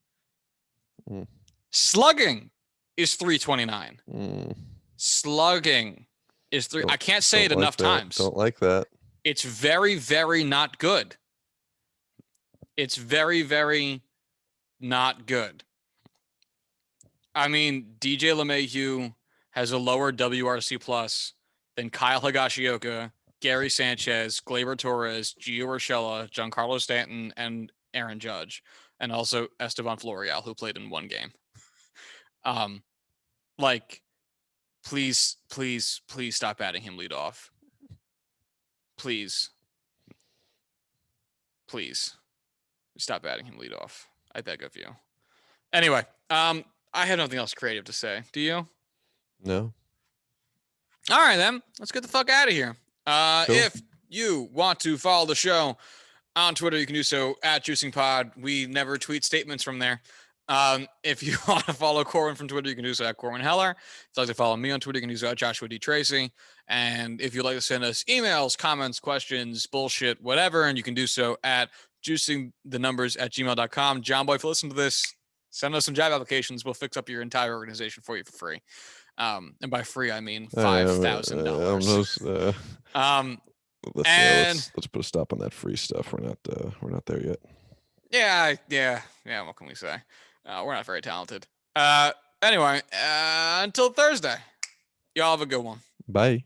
Mm. Slugging is 329. Mm. Slugging is three. I can't say it Don't like enough that. times. Don't like that. It's very, very not good. It's very, very not good. I mean, DJ LeMahieu has a lower WRC plus than Kyle Higashioka, Gary Sanchez, Gleyber Torres, Gio Urshela, Giancarlo Stanton, and Aaron Judge, and also Esteban Florial, who played in one game. Like, please, please, please stop batting him lead off. Please. Please. Stop batting him lead off. I beg of you. Anyway, I have nothing else creative to say. Do you? No. All right, then. Let's get the fuck out of here. Cool. If you want to follow the show on Twitter, you can do so at JuicingPod. We never tweet statements from there. If you want to follow Corwin from Twitter, you can do so at Corwin Heller. If you'd like to follow me on Twitter, you can do so at Joshua D. Tracy. And if you'd like to send us emails, comments, questions, bullshit, whatever, and you can do so at juicingthenumbers@gmail.com. John Boy, if you listen to this, send us some job applications. We'll fix up your entire organization for you for free. And by free, I mean $5,000. Let's put a stop on that free stuff. We're not there yet. Yeah. What can we say? We're not very talented. Anyway, until Thursday, y'all have a good one. Bye.